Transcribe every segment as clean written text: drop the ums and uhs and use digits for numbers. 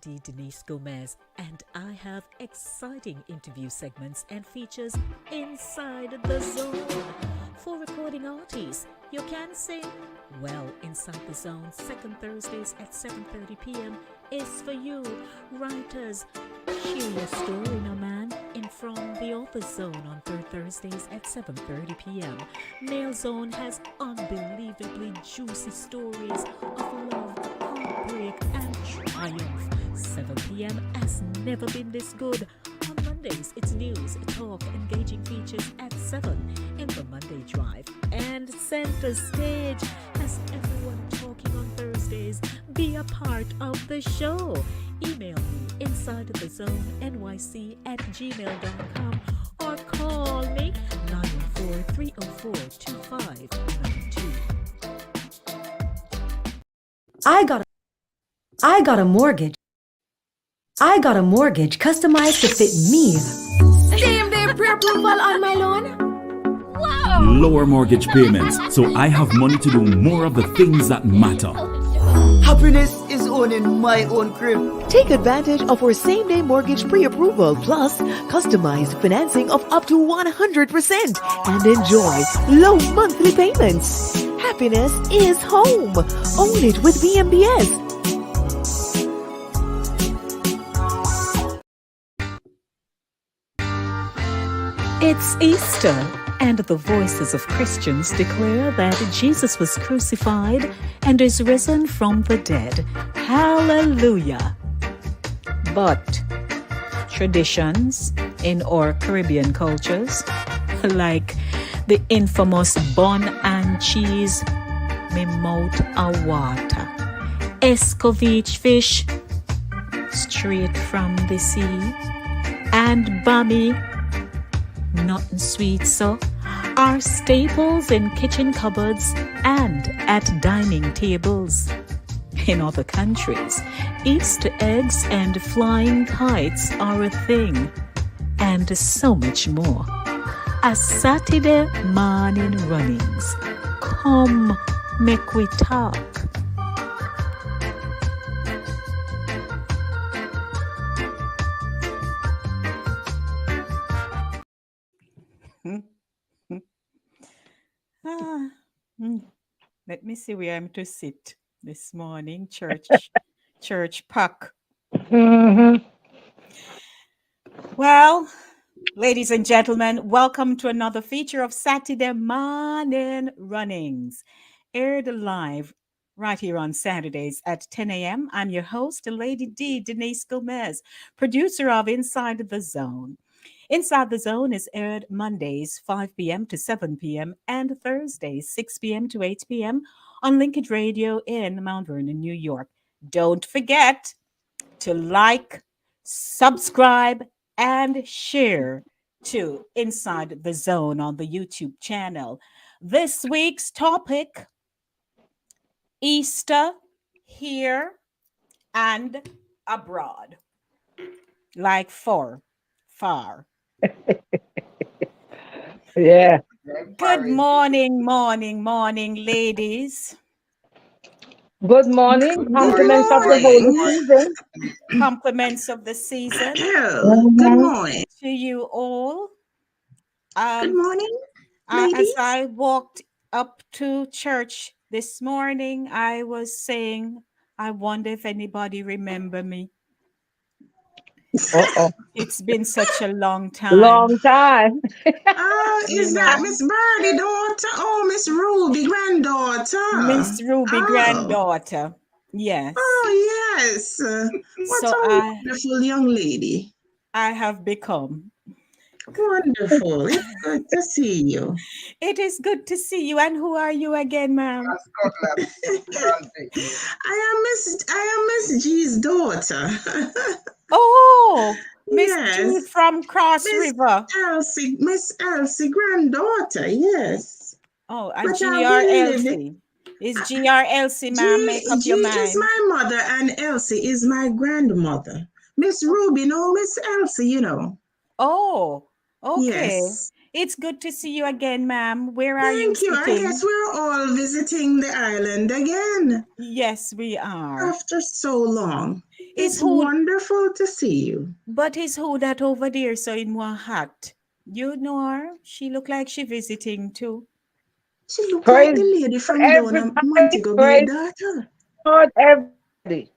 Lady D Denise Gomez, and I have exciting interview segments and features inside the zone. For recording artists, you can sing. Well, Inside the Zone, second Thursdays at 7:30 p.m. is for you. Writers, share your story, no man, in From the Author Zone on third Thursdays at 7:30 p.m. Male Zone has unbelievably juicy stories of love, heartbreak, and triumph. 7 p.m. has never been this good. On Mondays, it's news, talk, engaging features at 7 in the Monday Drive. And Center Stage has everyone talking on Thursdays. Be a part of the show. Email me insidethezone@gmail.com or call me 914-304-2592. I got a mortgage. I got a mortgage customized to fit me. Same day pre-approval on my loan. Wow! Lower mortgage payments, so I have money to do more of the things that matter. Happiness is owning my own crib. Take advantage of our same-day mortgage pre-approval plus customized financing of up to 100% and enjoy low monthly payments. Happiness is home. Own it with BMBS. It's Easter, and the voices of Christians declare that Jesus was crucified and is risen from the dead. Hallelujah! But traditions in our Caribbean cultures, like the infamous bun and cheese, me mouth a water, escoveitch fish straight from the sea, and bammy, nothing sweet so, are staples in kitchen cupboards and at dining tables. In other countries, Easter eggs and flying kites are a thing, and so much more. A Satideh Mawnin runnings. Come, make we talk. Let me see where I'm to sit this morning. Church pack. Well, ladies and gentlemen, welcome to another feature of Satideh Mawnin Runnings, aired live right here on Saturdays at 10 a.m. I'm your host, Lady D Denise Gomez, producer of Inside the Zone. Inside the Zone is aired Mondays, 5 p.m. to 7 p.m. and Thursdays, 6 p.m. to 8 p.m. on Linkage Radio in Mount Vernon, New York. Don't forget to like, subscribe, and share to Inside the Zone on the YouTube channel. This week's topic, Easter here and abroad. Like far. Yeah. Good morning, ladies. Good morning. Compliments of the holy season. Compliments of the season. Good morning to you all. Good morning, ladies. As I walked up to church this morning, I was saying, I wonder if anybody remember me. It's been such a long time. Long time. Is that Miss Birdie daughter? Oh, Miss Ruby granddaughter. Miss Ruby granddaughter. Yes. Oh, yes. What a wonderful young lady. I have become. Wonderful. It's good to see you. It is good to see you. And who are you again, ma'am? I am Miss G's daughter. Oh, Miss Jude from Cross River. Miss Elsie granddaughter, yes. Oh, and G.R. Elsie. Is G.R. Elsie, ma'am? Make up your mind. G is my mother and Elsie is my grandmother. Miss Ruby, no, Miss Elsie, you know. Oh, okay. Yes. It's good to see you again, ma'am. Where are you Thank you. I guess we're all visiting the island again. Yes, we are. After so long. It's wonderful to see you. But is who that over there so in one hat? You know her? She look like she visiting too. She look like the lady from down a Montego Bay daughter. God, everybody.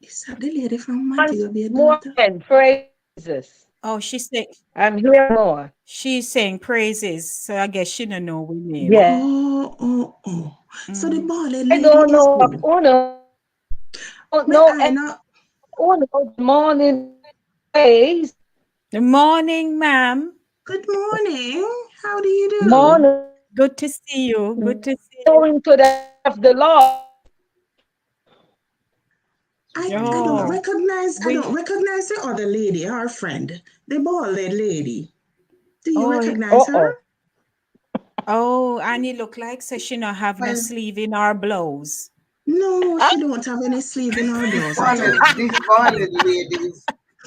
Is that the lady from Montego Bay More daughter? than praises. Oh, she's saying I'm here more. she's saying praises. So I guess she don't know we name. Yeah. Oh. So the bald I lady don't is know. who? Don't Me, know. I know. Morning praise. Good morning, ma'am. Good morning. How do you do? Morning. Good to see you. Good to see you. Going to the of the Lord. I don't Oh, recognize the other lady, our friend, the bald lady. Do you oh, recognize her? oh, and it look like so she not have no sleeve in our blouse. No, she don't have any sleeve in her blouse at all. This bald lady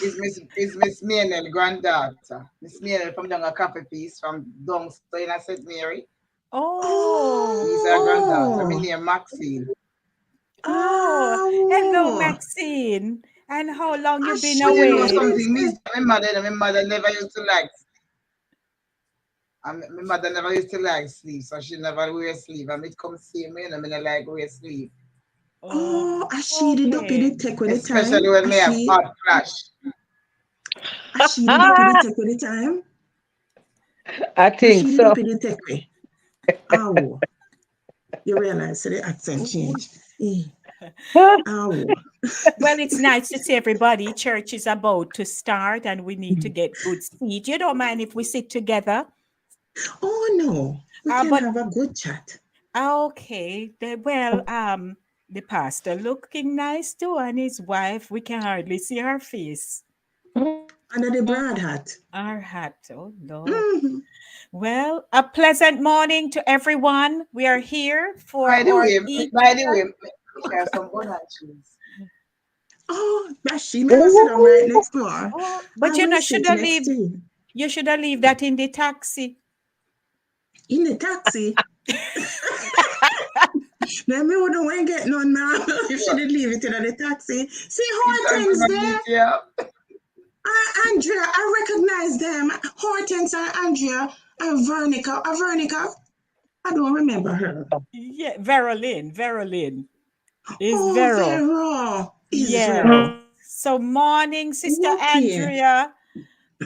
is Miss Mawnin granddaughter. Miss Mawnin from down a coffee piece from downstairs in St. Mary. Oh, She's her granddaughter. My name Maxine. oh, hello, Maxine. And how long you been But you know away? something, my mother never used to like. And my mother never used to like sleeve, so she never wear sleeve. And it comes see me, and I mean, I like wear sleeve. Oh, I she the duppy the take with the time. Especially when me have hot flash. I she the duppy the take with the time. I think she so. the duppy the take with. Oh, you realize so the accent change. Oh. Well, it's nice to see everybody. Church is about to start and we need to get good seat. You don't mind if we sit together? Oh, no. We can have a good chat. Okay. The pastor looking nice too, and his wife, we can hardly see her face. Under the broad hat. Our hat. Oh, Lord. Well, a pleasant morning to everyone. We are here for By the way, there's some banana cheese. Oh, that's she. May I sit down right next door? Oh, but you should have leave. You should have leave that in the taxi. In the taxi? Then we wouldn't want to get none now. You should leave it in the taxi. See Hortense there? Andrea, I recognize them. Hortense and Andrea and Veronica. Veronica? I don't remember her. Yeah, Verolyn. Is Oh, Vero. Yeah. So morning, Sister Andrea.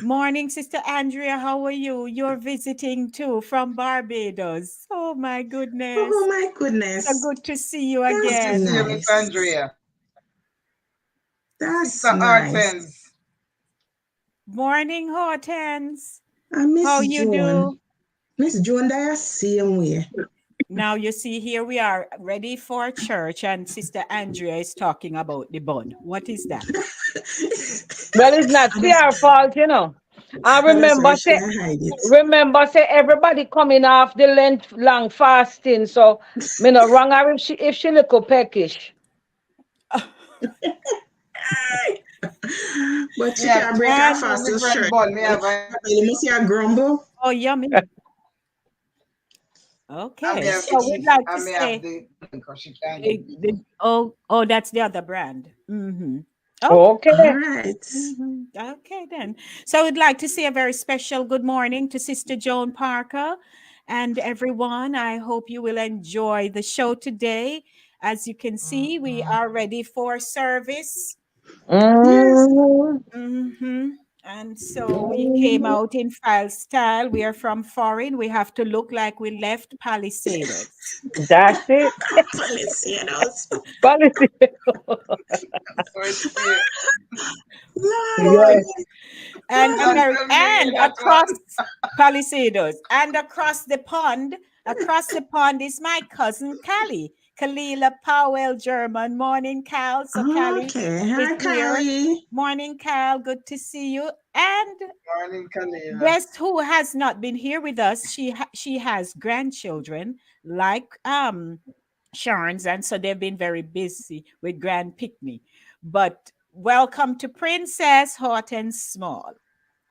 Morning, Sister Andrea. How are you? You're visiting too from Barbados. Oh my goodness. Oh my goodness. So good to see you again. Good to see you, Miss Andrea. That's Sister nice. Hortense. Morning, Hortense. Miss How you do? Miss Joan, they are same way. Now you see here we are ready for church and Sister Andrea is talking about the bun. What is that? Well, it's not their fault, you know. I remember say everybody coming off the length long fasting, so me no wrong her if she little peckish. But she can't break her fast to shirt. You must see a grumble. Oh, yummy. Okay. So we'd like to say oh, that's the other brand. Mm-hmm. Okay. All right. Mm-hmm. Okay, then. So we'd like to say a very special good morning to Sister Joan Parker and everyone. I hope you will enjoy the show today. As you can see, we are ready for service. Yes. Mm-hmm. And so we came out in file style. We are from foreign. We have to look like we left Palisados. That's it. Palisados. Yes. And across Palisados and across the pond is my cousin Callie. Kalila Powell German. Morning, Cal. So Callie is here. Morning, Cal. Good to see you. And morning, Kalila. Guess who has not been here with us? She has grandchildren like Sharon's, and so they've been very busy with grand picnic. But welcome to Princess Hortense Small.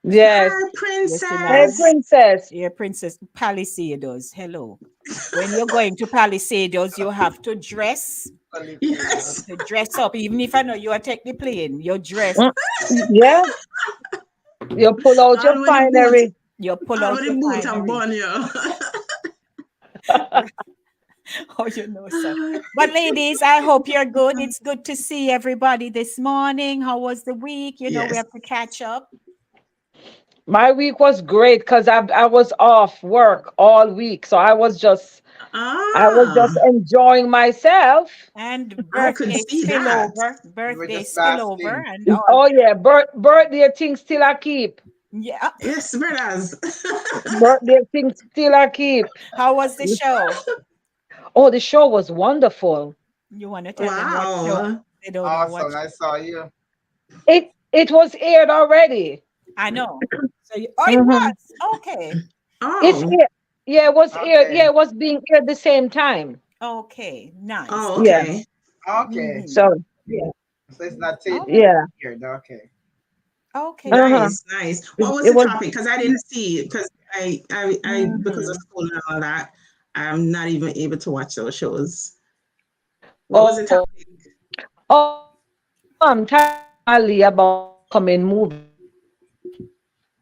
Yes. Hi, Princess. Hey, Princess. Yeah, Princess Palisados. Hello. When you're going to Palisados, you have to dress Yes. To dress up, even if I know you are taking the plane, you're dressed. Yeah. You pull out your All with the boot. finery. You pull All out with your the boot and finery. burn you. Oh, you know so. But ladies, I hope you're good. It's good to see everybody this morning. How was the week? You know, we Yes. have to catch up. My week was great because I was off work all week. So I was just Ah, enjoying myself. And I could see that. You were birthday just spillover, basking. and all. Oh yeah, birthday things still I keep. Yeah. Yes, brothers. Birthday things still I keep. How was the show? Oh, the show was wonderful. You want to tell them what show? Wow. They don't know what. Awesome. I saw you. It was aired already. I know. So it Mhm. was okay. It's Oh. aired. Yeah, it was aired. Yeah, Okay. it was being aired the same time. Okay, nice. Oh, Yeah. okay. Okay. Mhm. So yeah, So it's not taped All right. yeah. here. Okay. Okay. Uh-huh. Nice, nice. What was It the was topic? Because I didn't see it because I because of Mhm. school and all that, I'm not even able to watch those shows. What was the oh topic? entirely about coming movie.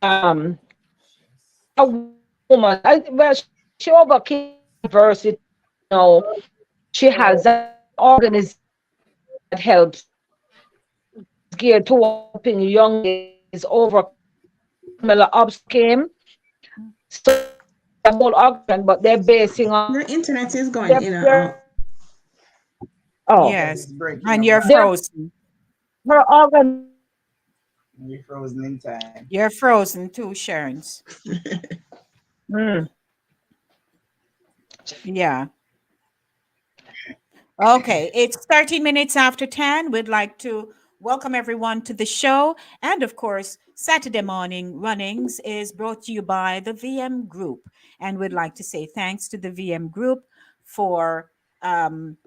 Um, a woman. She overcame adversity. You know, she has an organization that helps geared towards helping young ladies overcome similar obstacles. So the whole organization, but they're basing on The internet is going their in and their out. oh Yes, Yes. it's breaking And up you're now. their frozen. her organ. You're frozen in time. You're frozen too, Sharon's. Mm. Yeah. Okay, it's 30 minutes after 10. We'd like to welcome everyone to the show. And of course, Saturday Morning Runnings is brought to you by the VM Group. And we'd like to say thanks to the VM Group for, um,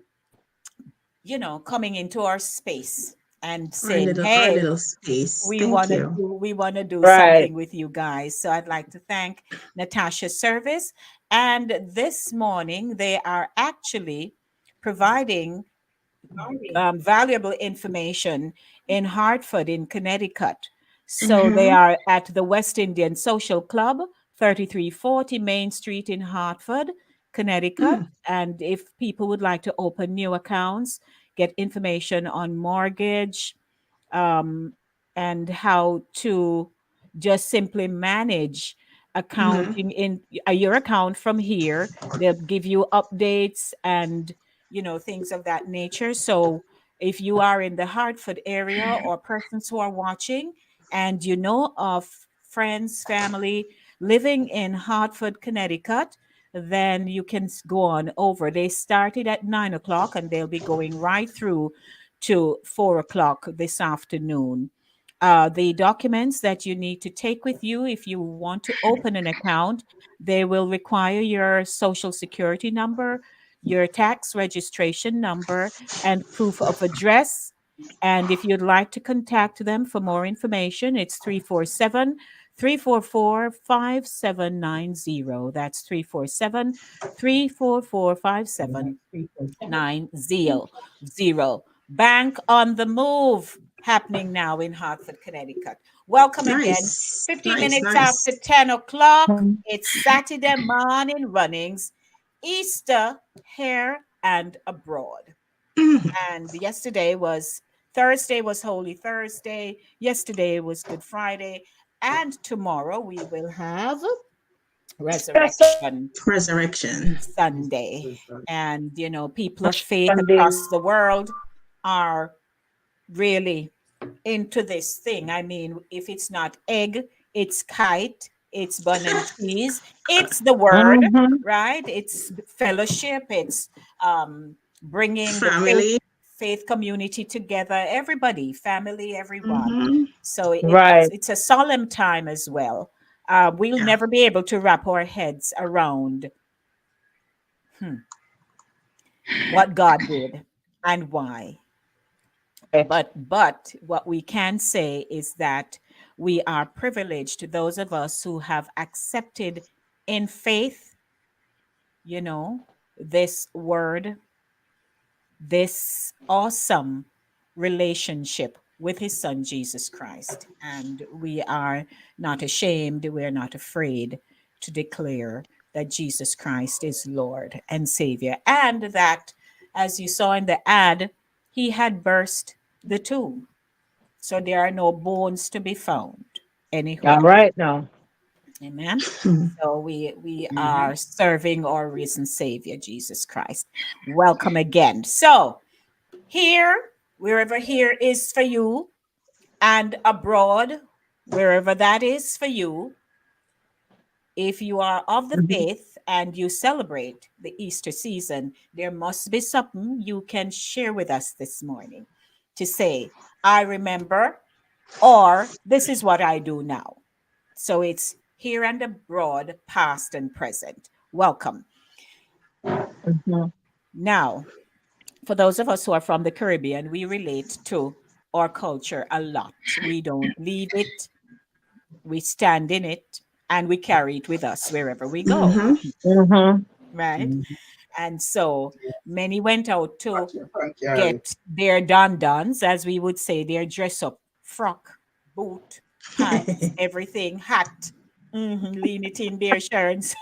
coming into our space and saying, Our hey, little space. we Thank want to you. do we want to do Right. something with you guys. So I'd like to thank Natasha Service. And this morning, they are actually providing valuable information in Hartford, in Connecticut. So they Mm-hmm. are at the West Indian Social Club, 3340 Main Street in Hartford, Connecticut. Mm. And if people would like to open new accounts, get information on mortgage, um, and how to just simply manage Mm-hmm. accounting in your account from here. They'll give you updates and things of that nature. So if you are in the Hartford area or persons who are watching and you know of friends, family living in Hartford, Connecticut, then you can go on over. They started at 9 o'clock and they'll be going right through to 4 o'clock this afternoon. The documents that you need to take with you if you want to open an account, they will require your social security number, your tax registration number, and proof of address. And if you'd like to contact them for more information, it's 347-344-5790. That's 347-344-5790. Bank on the Move happening now in Hartford, Connecticut. Welcome again. Nice. 15 Nice, minutes after nice. 10 o'clock. It's Saturday morning runnings, Easter here and abroad. Mm. And Thursday was Holy Thursday. Yesterday was Good Friday. And tomorrow we will have Resurrection Resurrection. Sunday. And, people of faith Sunday. across the world are really into this thing. I mean, if it's not egg, it's kite, it's bun and cheese, it's the word, Mhm. right? It's fellowship, it's bringing the Family. faith community together, everybody, family, everyone. Mm-hmm. So Right. it's a solemn time as well. We'll Yeah. never be able to wrap our heads around what God did and why. But what we can say is that we are privileged, those of us who have accepted in faith, this word this awesome relationship with his son Jesus Christ. And we are not ashamed, we're not afraid to declare that Jesus Christ is Lord and Savior. And that, as you saw in the ad, he had burst the tomb. So there are no bones to be found anywhere. All right now. Amen. So we are serving our risen Savior, Jesus Christ. Welcome again. So here, wherever here is for you, and abroad, wherever that is for you, if you are of the faith and you celebrate the Easter season, there must be something you can share with us this morning to say, I remember, or this is what I do now. So it's here and abroad, past and present. Welcome. Now, for those of us who are from the Caribbean, we relate to our culture a lot. We don't leave it, we stand in it, and we carry it with us wherever we go. Right? And so many went out to get their don-dons, as we would say, their dress up, frock, boot, pants, everything, hat, lean it in their shirts.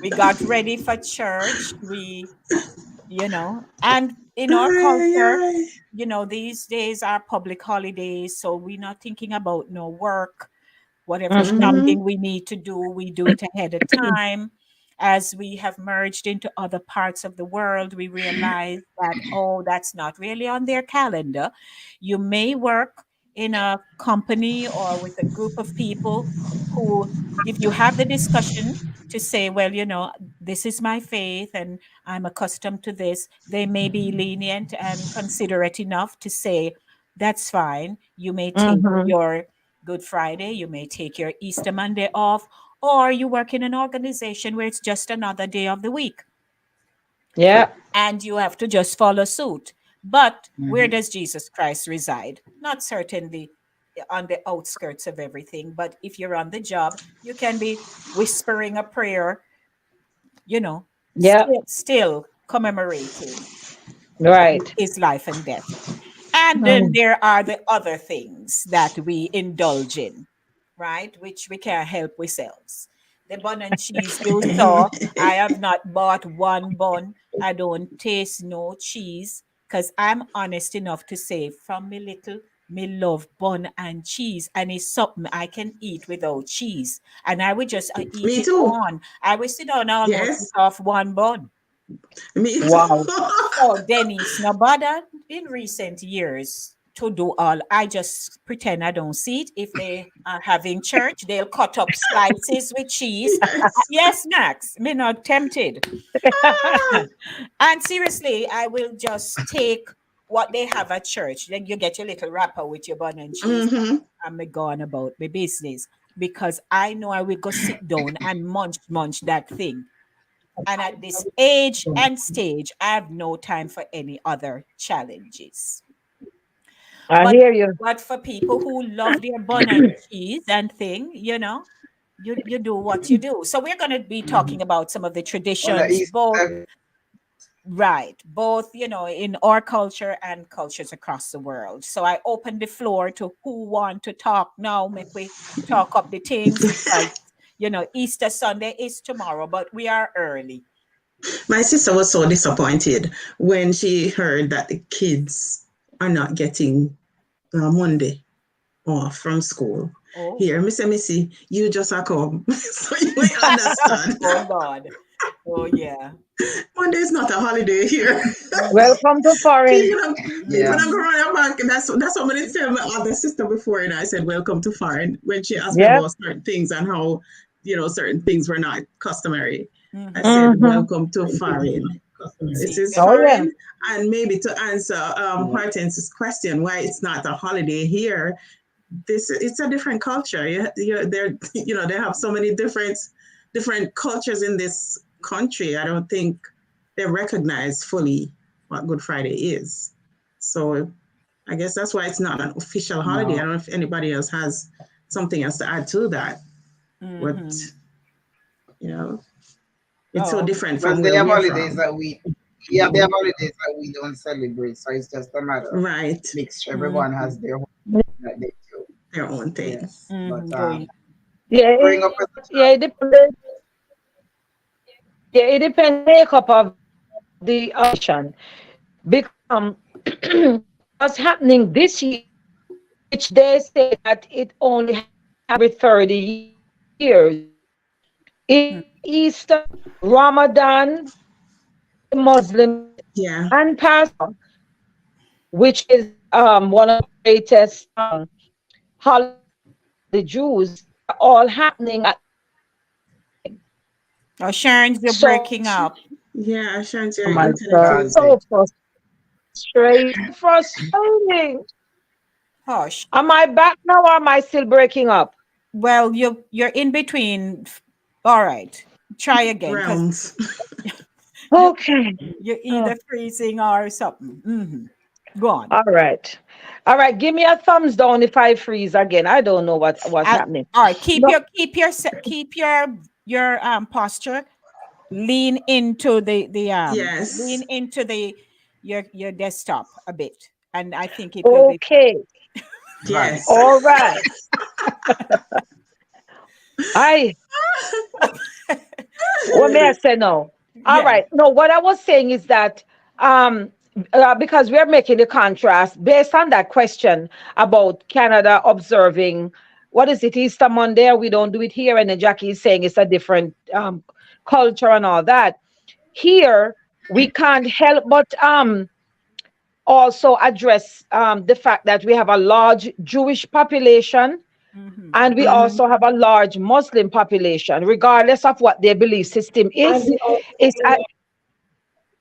We got ready for church. And in our culture, these days are public holidays, so we're not thinking about no work. Whatever shopping we need to do, we do it ahead of time. As we have merged into other parts of the world, we realize that, that's not really on their calendar. You may work in a company or with a group of people who, if you have the discussion to say, well, this is my faith and I'm accustomed to this, they may be lenient and considerate enough to say, that's fine. You may take your Good Friday, you may take your Easter Monday off, or you work in an organization where it's just another day of the week. Yeah. And you have to just follow suit. But where does Jesus Christ reside? Not certainly on the outskirts of everything, but if you're on the job, you can be whispering a prayer, still commemorating his life and death. And then there are the other things that we indulge in, right? Which we can't help ourselves. The bun and cheese you saw, I have not bought one bun. I don't taste no cheese because I'm honest enough to say from me little, me love bun and cheese, and it's something I can eat without cheese. And I would just eat it on. I would sit down and almost eat off one bun. Me too. Wow. So Denise, no bother in recent years to do all. I just pretend I don't see it. If they are having church, they'll cut up slices with cheese. Yes, Max, me not tempted. And seriously, I will just take what they have at church. Then you get your little wrapper with your bun and cheese, and me gone about my business because I know I will go sit down and munch that thing. And at this age and stage, I have no time for any other challenges. I hear you. But for people who love their bun and cheese and thing, you do what you do. So we're going to be talking about some of the traditions, both in our culture and cultures across the world. So I open the floor to who want to talk now. Make we talk up the things because Easter Sunday is tomorrow, but we are early. My sister was so disappointed when she heard that the kids are not getting Monday off from school. Here, Missy, you just are come. So you may understand. Oh, God. Oh, yeah. Monday is not a holiday here. Welcome to foreign. When I'm growing up, that's what I tell my other sister before, and I said, welcome to foreign, when she asked me about certain things and how, certain things were not customary. I said, welcome to foreign. This is foreign. And maybe to answer Hortense's question, why it's not a holiday here, it's a different culture. They have so many different cultures in this country. I don't think they recognize fully what Good Friday is. So I guess that's why it's not an official holiday. I don't know if anybody else has something else to add to that. But it's so different from where the holidays that we Yeah, they have holidays that we don't celebrate, so it's just a matter of Right. mixture. Everyone has their own that they do. Their own thing. Yes, but Going. Yeah, growing up as a yeah, it depends. Yeah, it depends makeup of the ocean. Because what's happening this year, which they say that it only every 30 years, is Easter, Ramadan, Muslim, Yeah. and Passover, which is one of the greatest holidays the Jews are all happening at. Oh, Sharon, you're So, breaking up. Yeah, Shant, oh your my internet God, is. so frustrating. Hush. Am I back now or am I still breaking up? Well, you're in between. All right. Try again, because Realms. Okay. you're Oh, either freezing or something. Go on. all right. All right. Give me a thumbs down if I freeze again. I don't know what's happening. All right. Keep No. your posture. Lean into Yes. your desktop a bit, and I think it will be Okay. right. Yes. All right. I what may I say now? All yeah. right. No, what I was saying is that because we're making the contrast based on that question about Canada observing what is it, Easter Monday? We don't do it here, and then Jackie is saying it's a different culture and all that. Here we can't help but also address the fact that we have a large Jewish population and we also have a large Muslim population, regardless of what their belief system is. It's,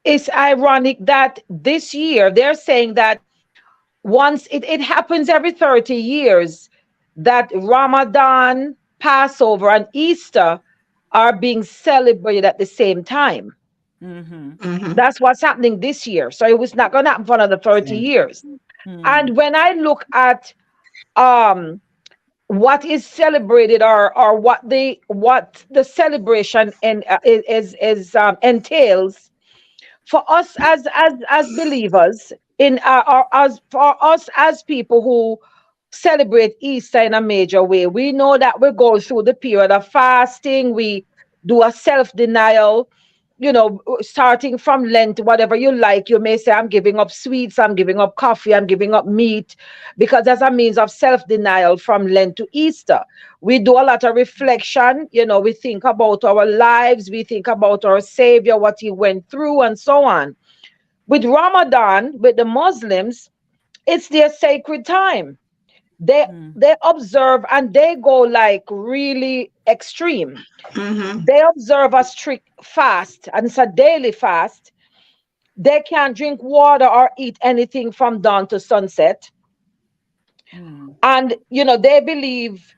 it's ironic that this year they're saying that once it happens every 30 years that Ramadan, Passover, and Easter are being celebrated at the same time. That's what's happening this year. So it was not going to happen for another 30 years. And when I look at what is celebrated or what the celebration entails for us as believers in or as for us as people who celebrate Easter in a major way, we know that we go through the period of fasting. We do a self-denial, starting from Lent, whatever you like. You may say, I'm giving up sweets, I'm giving up coffee, I'm giving up meat, because as a means of self-denial from Lent to Easter. We do a lot of reflection. We think about our lives, we think about our Savior, what he went through, and so on. With Ramadan, with the Muslims, it's their sacred time. They observe and they go like really extreme. They observe a strict fast, and it's a daily fast. They can't drink water or eat anything from dawn to sunset. And they believe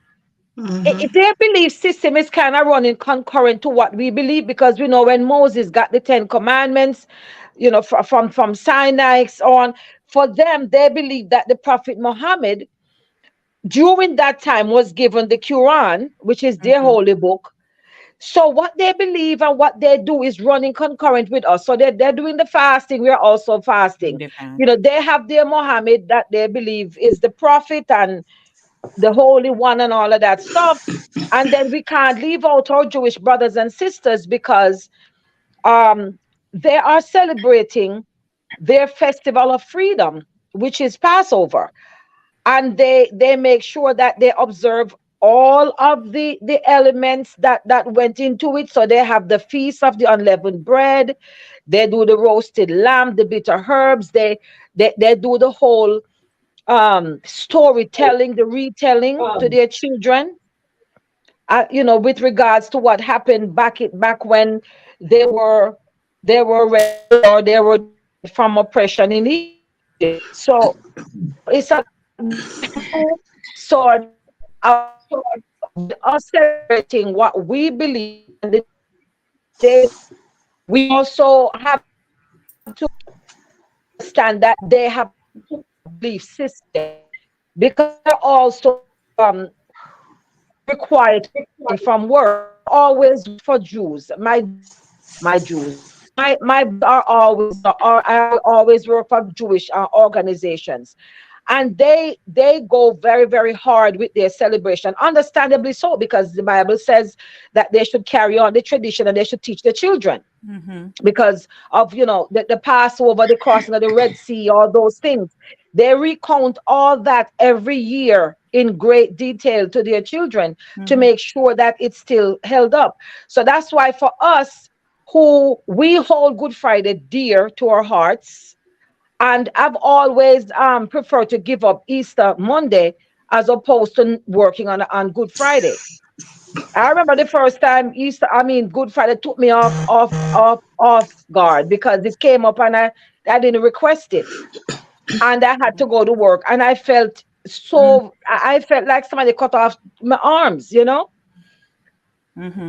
their belief system is kind of running concurrent to what we believe, because we know when Moses got the 10 commandments, from Sinai on, for them, they believe that the Prophet Muhammad during that time was given the Quran, which is their holy book. So what they believe and what they do is running concurrent with us. So they're doing the fasting. We're also fasting. They have their Muhammad that they believe is the prophet and the Holy One and all of that stuff. And then we can't leave out our Jewish brothers and sisters because they are celebrating their festival of freedom, which is Passover. And they make sure that they observe all of the elements that went into it. So they have the feast of the unleavened bread, they do the roasted lamb, the bitter herbs, they do the whole storytelling, the retelling to their children, with regards to what happened back when they were or they were from oppression in Egypt. So it's a sort of us celebrating what we believe in the day. We also have to understand that they have a belief system, because they're also required from work always for Jews, my Jews. My I always work for Jewish organizations, and they go very, very hard with their celebration, understandably so, because the Bible says that they should carry on the tradition and they should teach the children because of the Passover, the crossing of the Red Sea, all those things. They recount all that every year in great detail to their children to make sure that it's still held up. So that's why for us, who we hold Good Friday dear to our hearts, and I've always preferred to give up Easter Monday as opposed to working on Good Friday. I remember the first time Good Friday took me off guard because it came up and I didn't request it, and I had to go to work, and I felt I felt like somebody cut off my arms.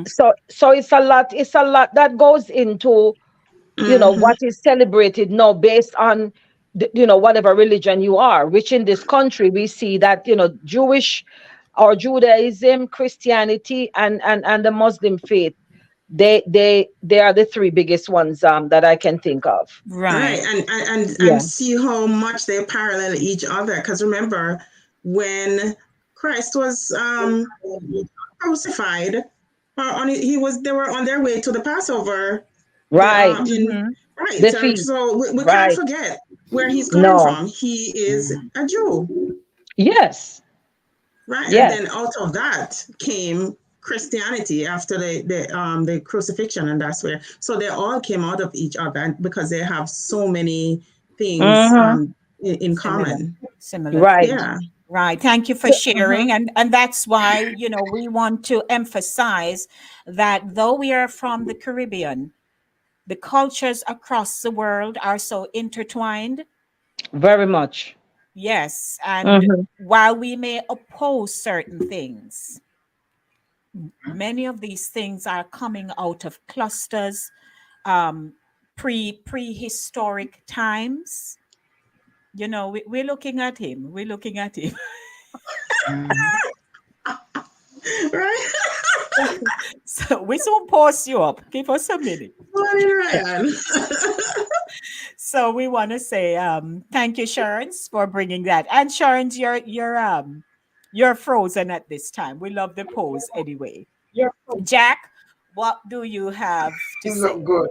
So it's a lot that goes into what is celebrated now based on whatever religion you are, which in this country we see that Jewish or Judaism, Christianity, and the Muslim faith, they are the three biggest ones that I can think of. Right. And see how much they parallel each other, because remember when Christ was crucified, they were on their way to the Passover. Right. Right. So we can't forget where he's coming from. He is a Jew. Yes. Right. Yes. And then out of that came Christianity after the crucifixion, and that's where. So they all came out of each other because they have so many things in common. Similar. Right. Yeah. Right. Thank you for sharing. And that's why, we want to emphasize that though we are from the Caribbean, the cultures across the world are so intertwined. Very much. Yes. And while we may oppose certain things, many of these things are coming out of clusters, prehistoric times. We're looking at him. We're looking at him. Right. So we soon post you up. Give us a minute. So we want to say thank you, Sharon, for bringing that. And Sharon, you're frozen at this time. We love the pose anyway. Jack, what do you have to say? Look good.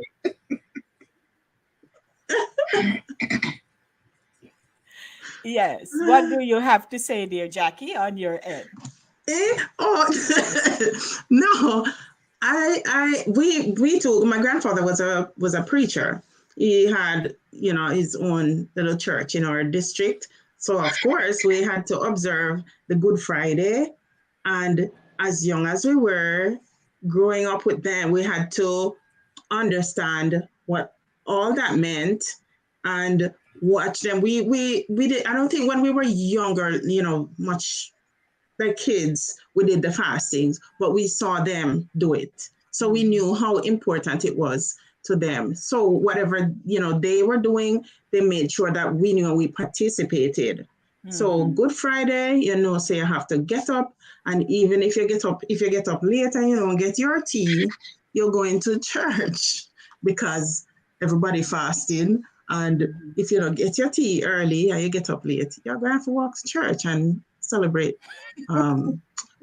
Yes. What do you have to say, dear Jackie, on your end? No, we told my grandfather was a preacher. He had his own little church in our district. So of course we had to observe the Good Friday, and as young as we were growing up with them, we had to understand what all that meant and watch them. We did. I don't think when we were younger, much like kids, we did the fastings, but we saw them do it. So we knew how important it was to them. So whatever, they were doing, they made sure that we knew and we participated. So Good Friday, so you have to get up, and even if you get up late and you don't get your tea, you're going to church because everybody fasting. And if you don't get your tea early and you get up late, you're going to have to walk to church and celebrate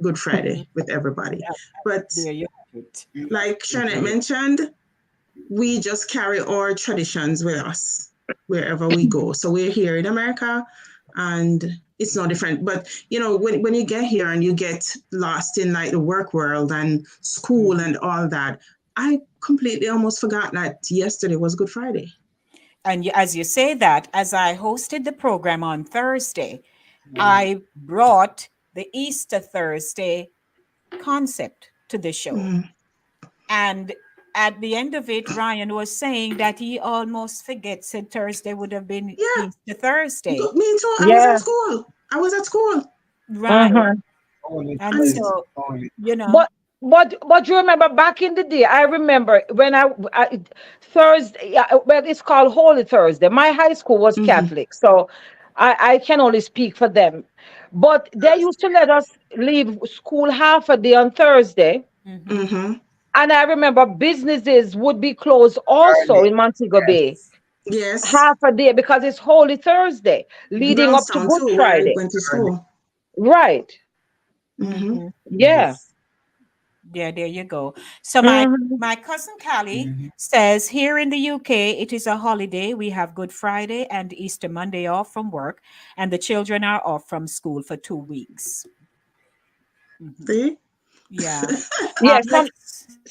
Good Friday with everybody. But like Shanette mentioned, we just carry our traditions with us wherever we go. So we're here in America and it's no different. But, when you get here and you get lost in like the work world and school and all that, I completely almost forgot that yesterday was Good Friday. And as you say that, as I hosted the program on Thursday, I brought the Easter Thursday concept to the show. And at the end of it, Ryan was saying that he almost forgets that Thursday would have been Easter Thursday. Me too. I was at school. Right. And so, But you remember back in the day, I remember when Thursday, well, it's called Holy Thursday. My high school was Catholic, so I can only speak for them. But they used to let us leave school half a day on Thursday And I remember businesses would be closed also Early. in Montego Bay. Yes. Yes. Half a day because it's Holy Thursday, leading up to Brownstown Good too, where I Friday. went to Early. school. Right. Mm-hmm. Yeah. Yes. Yeah, there you go. So Mhm. my cousin Callie says here in the UK it is a holiday. We have Good Friday and Easter Monday off from work, and the children are off from school for 2 weeks. See? Yeah. Yeah, some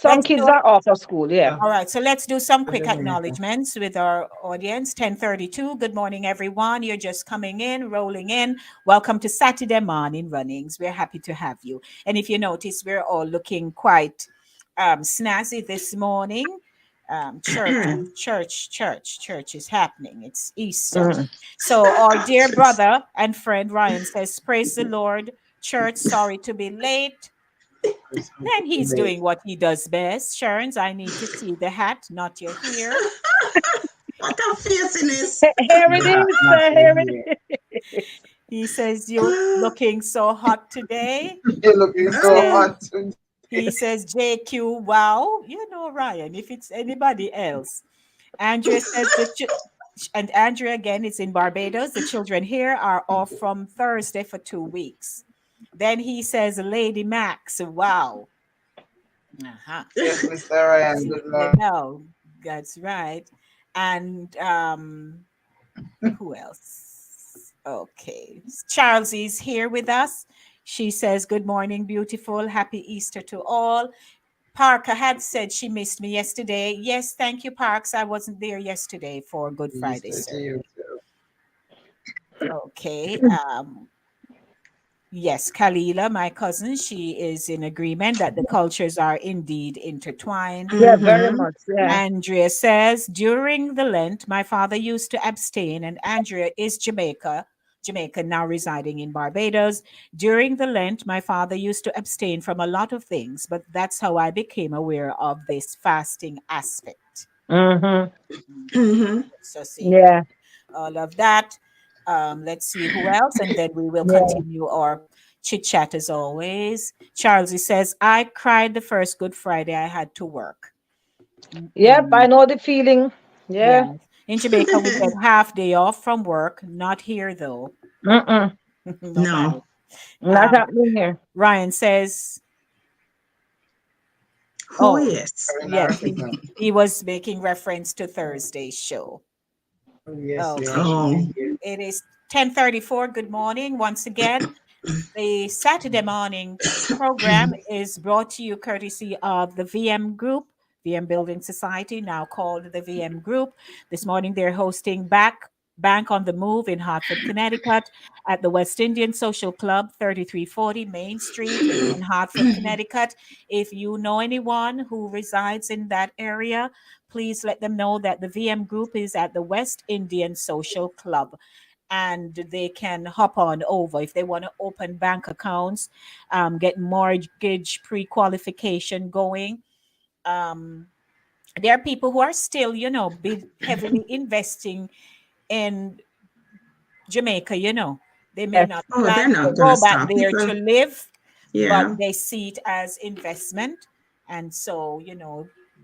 Let's kids do are off of school. Yeah. all right, so let's do some quick Jamaica. acknowledgements with our audience. 10:32. Good morning, everyone. You're just coming in, rolling in. Welcome to Saturday morning runnings. We're happy to have you. And if you notice, we're all looking quite snazzy this morning. Church is happening. It's Easter. Mm. So our dear brother and friend Ryan says, "Praise the Lord, church. Sorry to be late." Then he's doing what he does best. Sharons, I need to see the hat, not your hair. What a fierceness. Here it is. Here it is. He says, "You're looking so hot today." You're looking so hot. He says, "JQ, wow." You know, Ryan, if it's anybody else. Andrea says, and Andrea again is in Barbados. The children here are off from Thursday for 2 weeks. Then he says, Lady Max, wow. Uh-huh. Yes, Mr. Ryan. Good morning. No, that's right. And who else? Okay. Charles is here with us. She says, good morning, beautiful. Happy Easter to all. Parker had said she missed me yesterday. Yes, thank you, Parks. I wasn't there yesterday for Good Friday, sir. Okay. Yes, Kalila, my cousin, she is in agreement that the cultures are indeed intertwined. Yeah, very much. Yeah. Andrea says, during the Lent, my father used to abstain, and Andrea is Jamaican, now residing in Barbados. During the Lent, my father used to abstain from a lot of things, but that's how I became aware of this fasting aspect. So see, Yeah. all of that. Let's see who else, and then we will Yeah. continue our chit chat as always. Charles, he says, I cried the first Good Friday I had to work. Yep, I know the feeling. Yeah. Yeah. In Jamaica, we get half day off from work. Not here, though. No. Not happening here. Ryan says, Oh, yes. Yes, he was making reference to Thursday's show. Yes, It is 10:34. Good morning once again. The Saturday morning program is brought to you courtesy of the VM Group, VM Building Society, now called the VM Group. This morning they're hosting Bank on the Move in Hartford, Connecticut at the West Indian Social Club, 3340 Main Street in Hartford, Connecticut. If you know anyone who resides in that area, please let them know that the VM Group is at the West Indian Social Club. And they can hop on over if they want to open bank accounts, get mortgage pre-qualification going. There are people who are still, heavily investing in Jamaica, They may not plan to go back there to live, but they see it as investment. And so,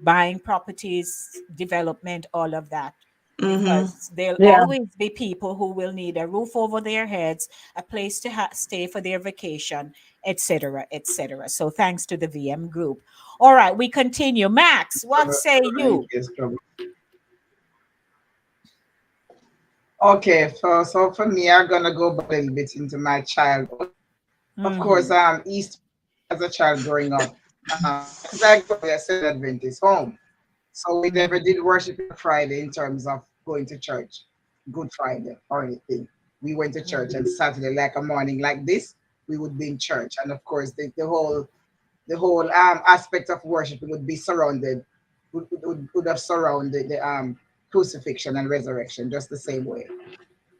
buying properties, development, all of that. Because there'll always be people who will need a roof over their heads, a place to stay for their vacation, etc., etc. So thanks to the VM Group. All right, we continue. Max, what say you? Okay, so for me, I'm gonna go back a little bit into my childhood. Of course, East as a child growing up, because I grew up at Seventh Adventist home, so we never did worship on Friday in terms of going to church, Good Friday or anything. We went to church and Saturday, like a morning like this, we would be in church, and of course, the whole aspect of worship would be surrounded, would have surrounded the crucifixion and resurrection just the same way.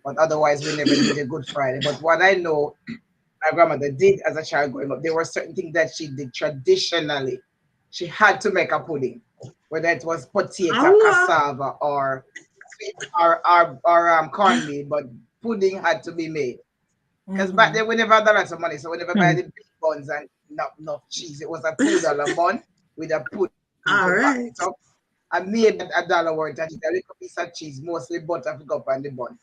But otherwise, we never did a Good Friday. But what I know my grandmother did as a child growing up, there were certain things that she did traditionally. She had to make a pudding, whether it was potato, cassava, or cornmeal, but pudding had to be made. Because back then we never had that lots of money, so we never buy the big buns and not enough cheese. It was a $2 bun with a pudding. All right. I made $1 worth and a little piece of cheese, mostly butter to go up on the bun.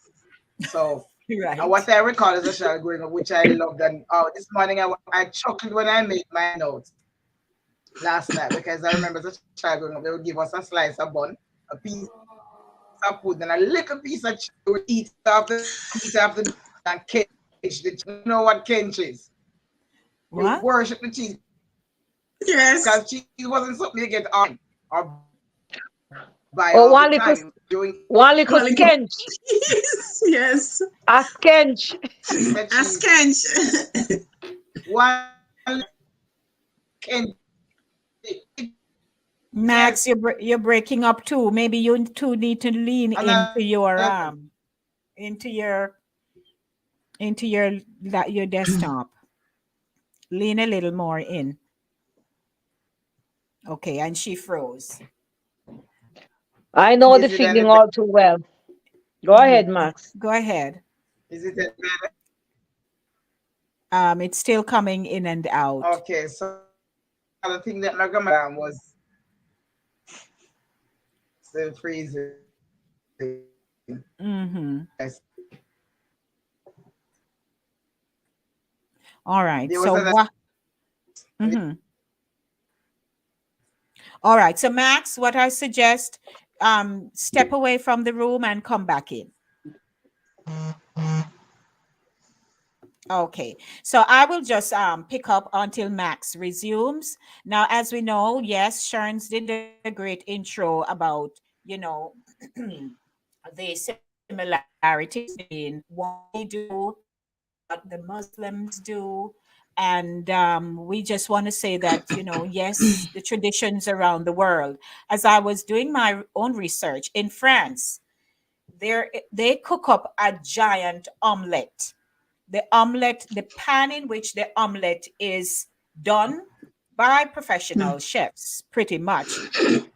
So right. What I recall as a child growing up, which I loved, and this morning I chuckled when I made my notes last night, because I remember as a child growing up, they would give us a slice of bun, a piece of food, and a little piece of cheese. We would eat after and kench the cheese. You know what kench is? What? You worship the cheese. Yes. Because cheese wasn't something you get on or buy Oh, all one the little, time. Doing one little skench. Yes. A skench. A skench. One kench. Max, you're breaking up too. Maybe you two need to lean into your your desktop. Lean a little more in. Okay, and she froze. I know the feeling all too well. Go ahead, Max. Go ahead. Is it better? It's still coming in and out. Okay, so the thing that my grandma was still freezing. Yes. All right. So what? All right. So Max, what I suggest, step away from the room and come back in. Okay, so I will just pick up until Max resumes. Now, as we know, yes, Sharns did a great intro about, the similarities in what we do, what the Muslims do. And we just want to say that, yes, the traditions around the world. As I was doing my own research in France, they cook up a giant omelette. The omelette, the pan in which the omelette is done by professional chefs, pretty much.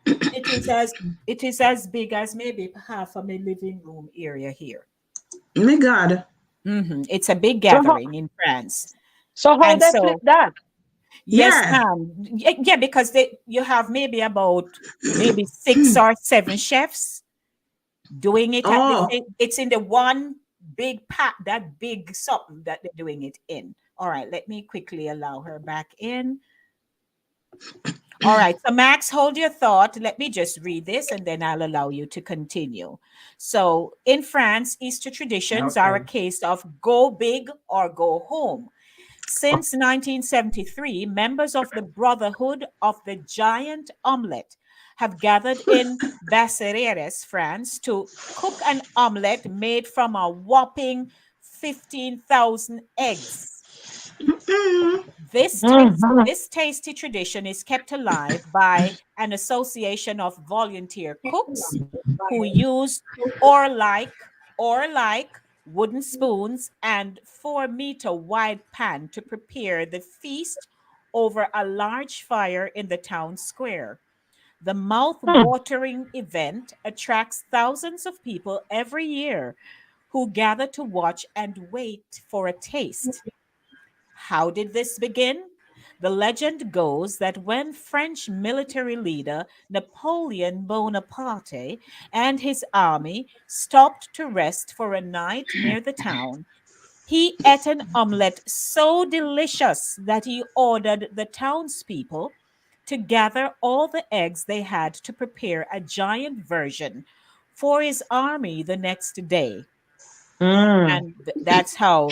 It is as big as maybe half of my living room area here. Oh my God. It's a big gathering in France. So how they flip that? Yes, ma'am. Yeah, because you have maybe 6 or 7 chefs doing it. It's in the one big pot, that big something that they're doing it in. All right, let me quickly allow her back in. All right, so Max, hold your thought. Let me just read this and then I'll allow you to continue. So in France, Easter traditions are a case of go big or go home. Since 1973, members of the Brotherhood of the Giant Omelette have gathered in Bassereres, France, to cook an omelette made from a whopping 15,000 eggs. This tasty tradition is kept alive by an association of volunteer cooks who use or-like wooden spoons and 4-meter wide pan to prepare the feast over a large fire in the town square. The mouth-watering event attracts thousands of people every year who gather to watch and wait for a taste. How did this begin? The legend goes that when French military leader Napoleon Bonaparte and his army stopped to rest for a night near the town, he ate an omelette so delicious that he ordered the townspeople to gather all the eggs they had to prepare a giant version for his army the next day. And that's how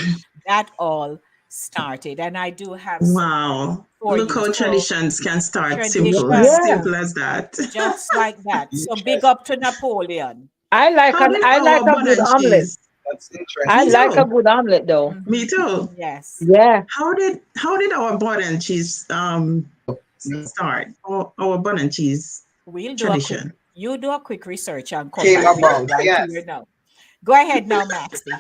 that all started. And I do have look how traditions can start simple as that. Just like that. So big up to Napoleon. I like a good omelet. That's interesting. I like a good omelet though. Me too. Yes. Yeah. How did our butter and cheese start? Our butter and cheese tradition. You do a quick research and come back here now. Go ahead now, Maxie.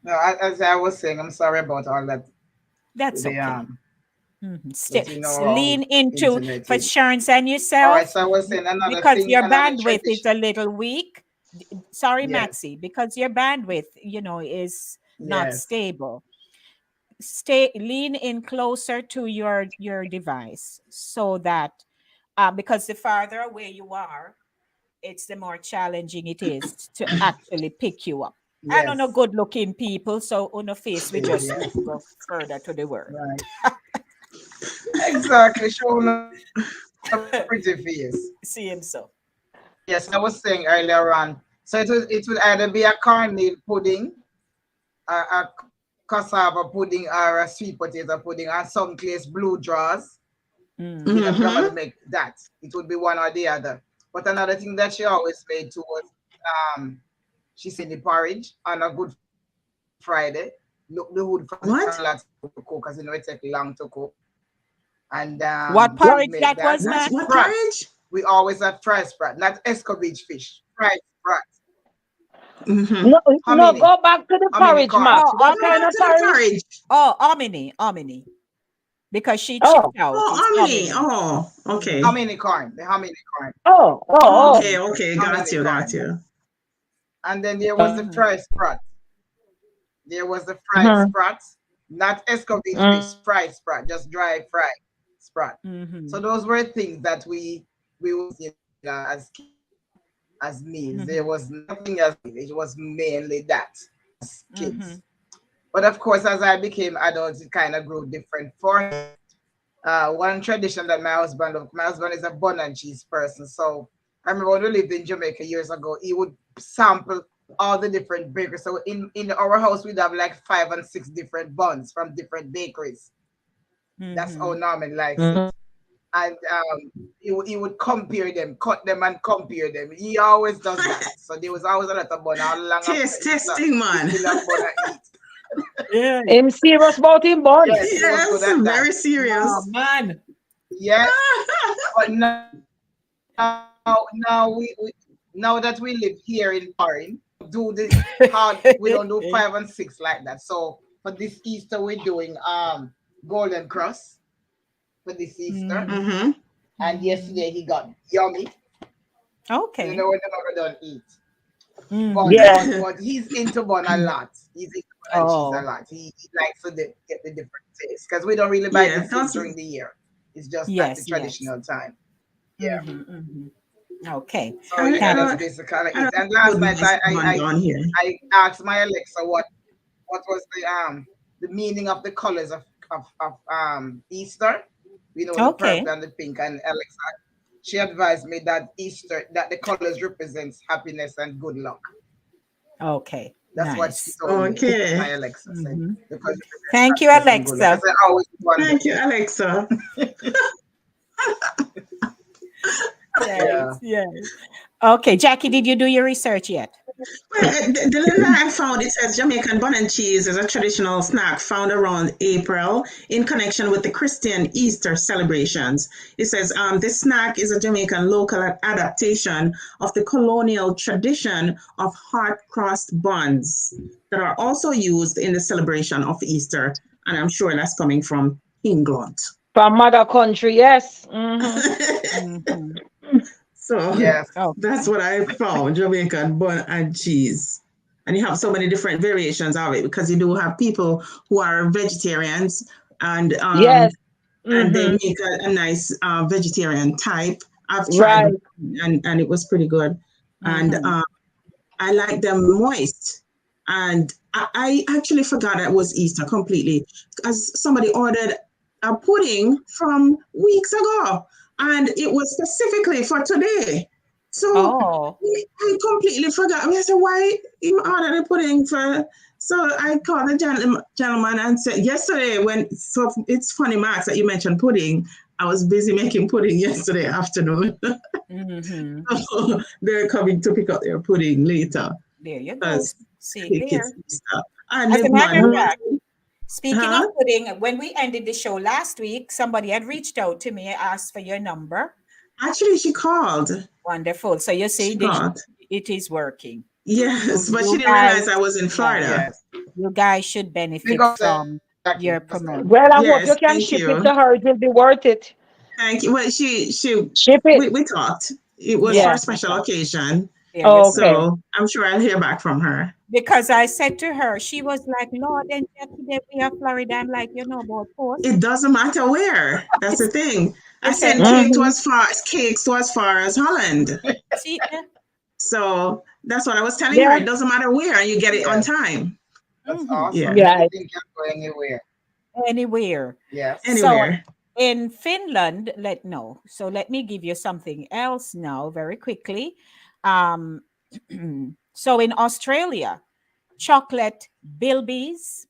No, as I was saying, I'm sorry about all that. That's okay. Lean into for Sharns and yourself. All right, so I was saying another because thing, your bandwidth is a little weak. Sorry, Maxie, because your bandwidth, is not stable. lean in closer to your device so that because the farther away you are, it's the more challenging it is to actually pick you up. I don't know, good looking people, so on the face we just need to go further to the word. Right. Exactly, showing a pretty face. See him so. Yes, I was saying earlier on. So it would either be a cornmeal pudding, a cassava pudding, or a sweet potato pudding, or some place blue draws. You know, grandma make that. It would be one or the other. But another thing that she always made too was she said the porridge on a Good Friday. Look, the wood for to cook because you know it takes long to cook. And what porridge that was, man? What porridge? We always have fried sprat, not escoveitch fish. Fried sprat. No, go back to the porridge, Max. What kind of porridge? Oh, hominy. Because she chipped out. Oh, hominy. Oh, okay. Hominy corn. The hominy corn. Oh. Okay. Got you. And then there was the fried sprat. There was the fried sprat, not escoveitch fish, fried sprat, just dry fried sprat. So those were things that we would as meals. There was nothing else. It was mainly that as kids. But of course, as I became adults, it kind of grew different for me. One tradition that my husband is a bun and cheese person. So I remember when we lived in Jamaica years ago, he would sample all the different bakeries. So in our house, we'd have like 5 and 6 different buns from different bakeries. That's how Norman likes it. And he would compare them, cut them and compare them. He always does that. So there was always a lot of bun all along. Taste testing, man. Yeah. I'm serious about him, boy. Yes, very serious. Oh, man. Yes. But now that we live here in Foreign, do this hard. We don't do 5 and 6 like that. So for this Easter, we're doing Golden Cross for this Easter. And yesterday he got yummy. Okay. You know when the mother don't eat. But he's into bun a lot. He's into bun and cheese a lot. He likes to get the different taste because we don't really buy the things during the year. It's just at the traditional time. Yeah. Okay. So that's basically it. And last night I asked my Alexa what was the meaning of the colors of Easter. You know, the purple and the pink. And Alexa, she advised me that that the colors represents happiness and good luck. Okay. That's what she told me. My Alexa said. Thank you, Alexa. Thank you, Alexa. Yes. Okay, Jackie, did you do your research yet? Well, the little I found, it says Jamaican bun and cheese is a traditional snack found around April in connection with the Christian Easter celebrations. It says this snack is a Jamaican local adaptation of the colonial tradition of hot-crossed buns that are also used in the celebration of Easter. And I'm sure that's coming from England. From mother country, yes. So that's what I found, Jamaican bun and cheese. And you have so many different variations of it because you do have people who are vegetarians and and they make a nice vegetarian type. I've tried and it was pretty good. And I like them moist. And I actually forgot it was Easter completely because somebody ordered a pudding from weeks ago. And it was specifically for today. So I completely forgot. I said, why you ordered the pudding for? So I called the gentleman and said, yesterday, so it's funny, Max, that you mentioned pudding. I was busy making pudding yesterday afternoon. So they're coming to pick up their pudding later. There you go. See there. And as a matter of fact, speaking of pudding, when we ended the show last week, somebody had reached out to me and asked for your number. Actually, she called. Wonderful. So you see, it is working. Yes, but she didn't realize I was in Florida. You guys should benefit from your promotion. Well, I hope you can ship it to her. It will be worth it. Thank you. Well, she ship it. We talked. It was for a special occasion. Okay. So I'm sure I'll hear back from her. Because I said to her, she was like, Lord, and today we are Florida. I'm like, you know about post. It doesn't matter where. That's the thing. I said, sent cakes to as far as Holland. See, so that's what I was telling her. It doesn't matter where, and you get it on time. That's awesome. Yeah. You think you can go anywhere. Anywhere. Yes. Anywhere. So in Finland, So let me give you something else now very quickly. So in Australia, chocolate bilbies.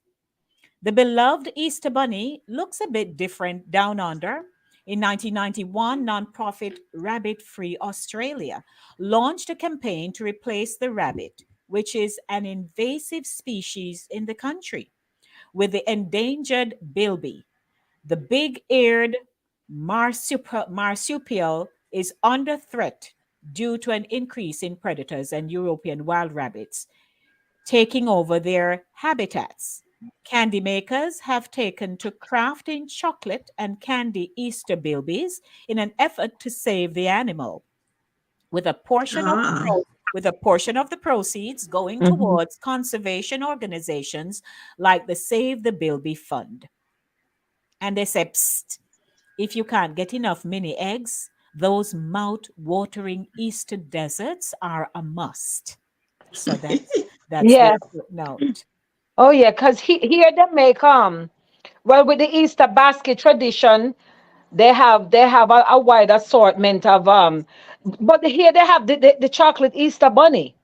The beloved Easter Bunny looks a bit different down under. In 1991, nonprofit Rabbit Free Australia launched a campaign to replace the rabbit, which is an invasive species in the country, with the endangered bilby. The big-eared marsupial is under threat due to an increase in predators and European wild rabbits taking over their habitats. Candy makers have taken to crafting chocolate and candy Easter bilbies in an effort to save the animal, with a portion of the proceeds going towards conservation organizations like the Save the Bilby Fund. And they say, psst, if you can't get enough mini eggs, those mouth-watering Easter desserts are a must. So that's the footnote. Oh yeah, because here they make well, with the Easter basket tradition, they have a wide assortment of but here they have the chocolate Easter bunny.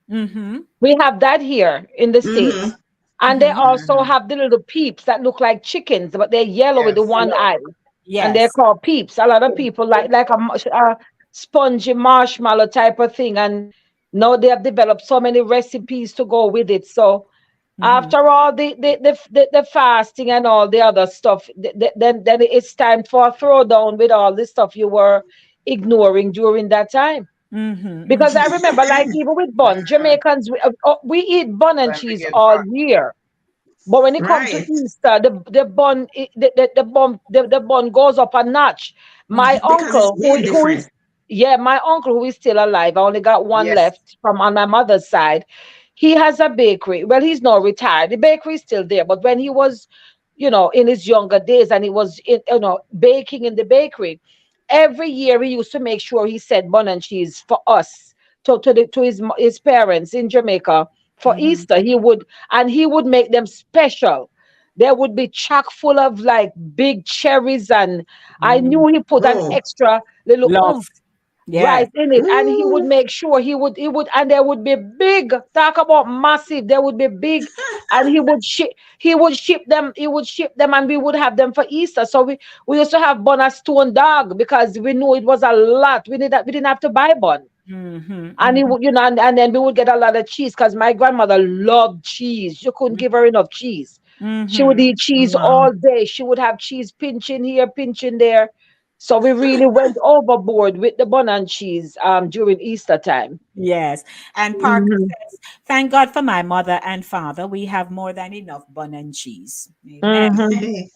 We have that here in the States. And they also have the little peeps that look like chickens, but they're yellow with the one eye. Yes. And they're called peeps. A lot of people like a spongy marshmallow type of thing. And now they have developed so many recipes to go with it. So after all the fasting and all the other stuff, then it's time for a throwdown with all the stuff you were ignoring during that time. Because I remember, like even with bun, Jamaicans, we eat bun and cheese all year. But when it comes to Easter, the bun goes up a notch. My uncle, my uncle who is still alive, I only got one left from on my mother's side. He has a bakery. Well, he's not retired. The bakery is still there. But when he was, in his younger days, and he was, baking in the bakery, every year he used to make sure he said bun and cheese for us to his parents in Jamaica for Easter. He would make them special. There would be chock full of like big cherries, and I knew he put an extra little oomph right in it. And he would make sure he would, and there would be big, talk about massive, there would be big, and he would ship them, and we would have them for Easter. So we used to have bun as stone dog because we knew it was a lot. We didn't have to buy bun. And he would, and then we would get a lot of cheese because my grandmother loved cheese. You couldn't give her enough cheese. She would eat cheese all day. She would have cheese pinching here, pinching there. So we really went overboard with the bun and cheese during Easter time. Yes. And Parker says, thank God for my mother and father. We have more than enough bun and cheese. Amen.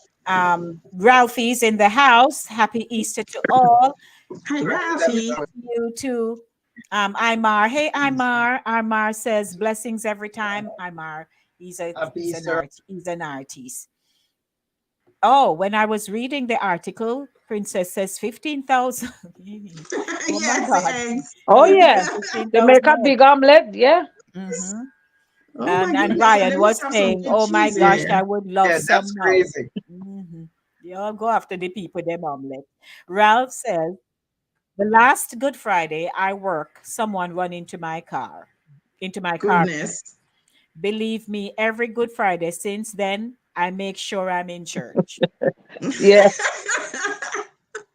Ralphie's in the house. Happy Easter to all. Hi, Ralphie. You too. Imar. Hey, Imar. Imar says, blessings every time. Imar. He's an artist. Oh, when I was reading the article, Princess says 15,000. Oh my God. Oh yeah. They make a big omelette, yeah. And Brian was saying, oh my gosh, I would love some. That's crazy. You all go after the people, them omelette. Ralph says, the last Good Friday I work, someone run into my car. Goodness. Believe me, every Good Friday since then, I make sure I'm in church. Yeah.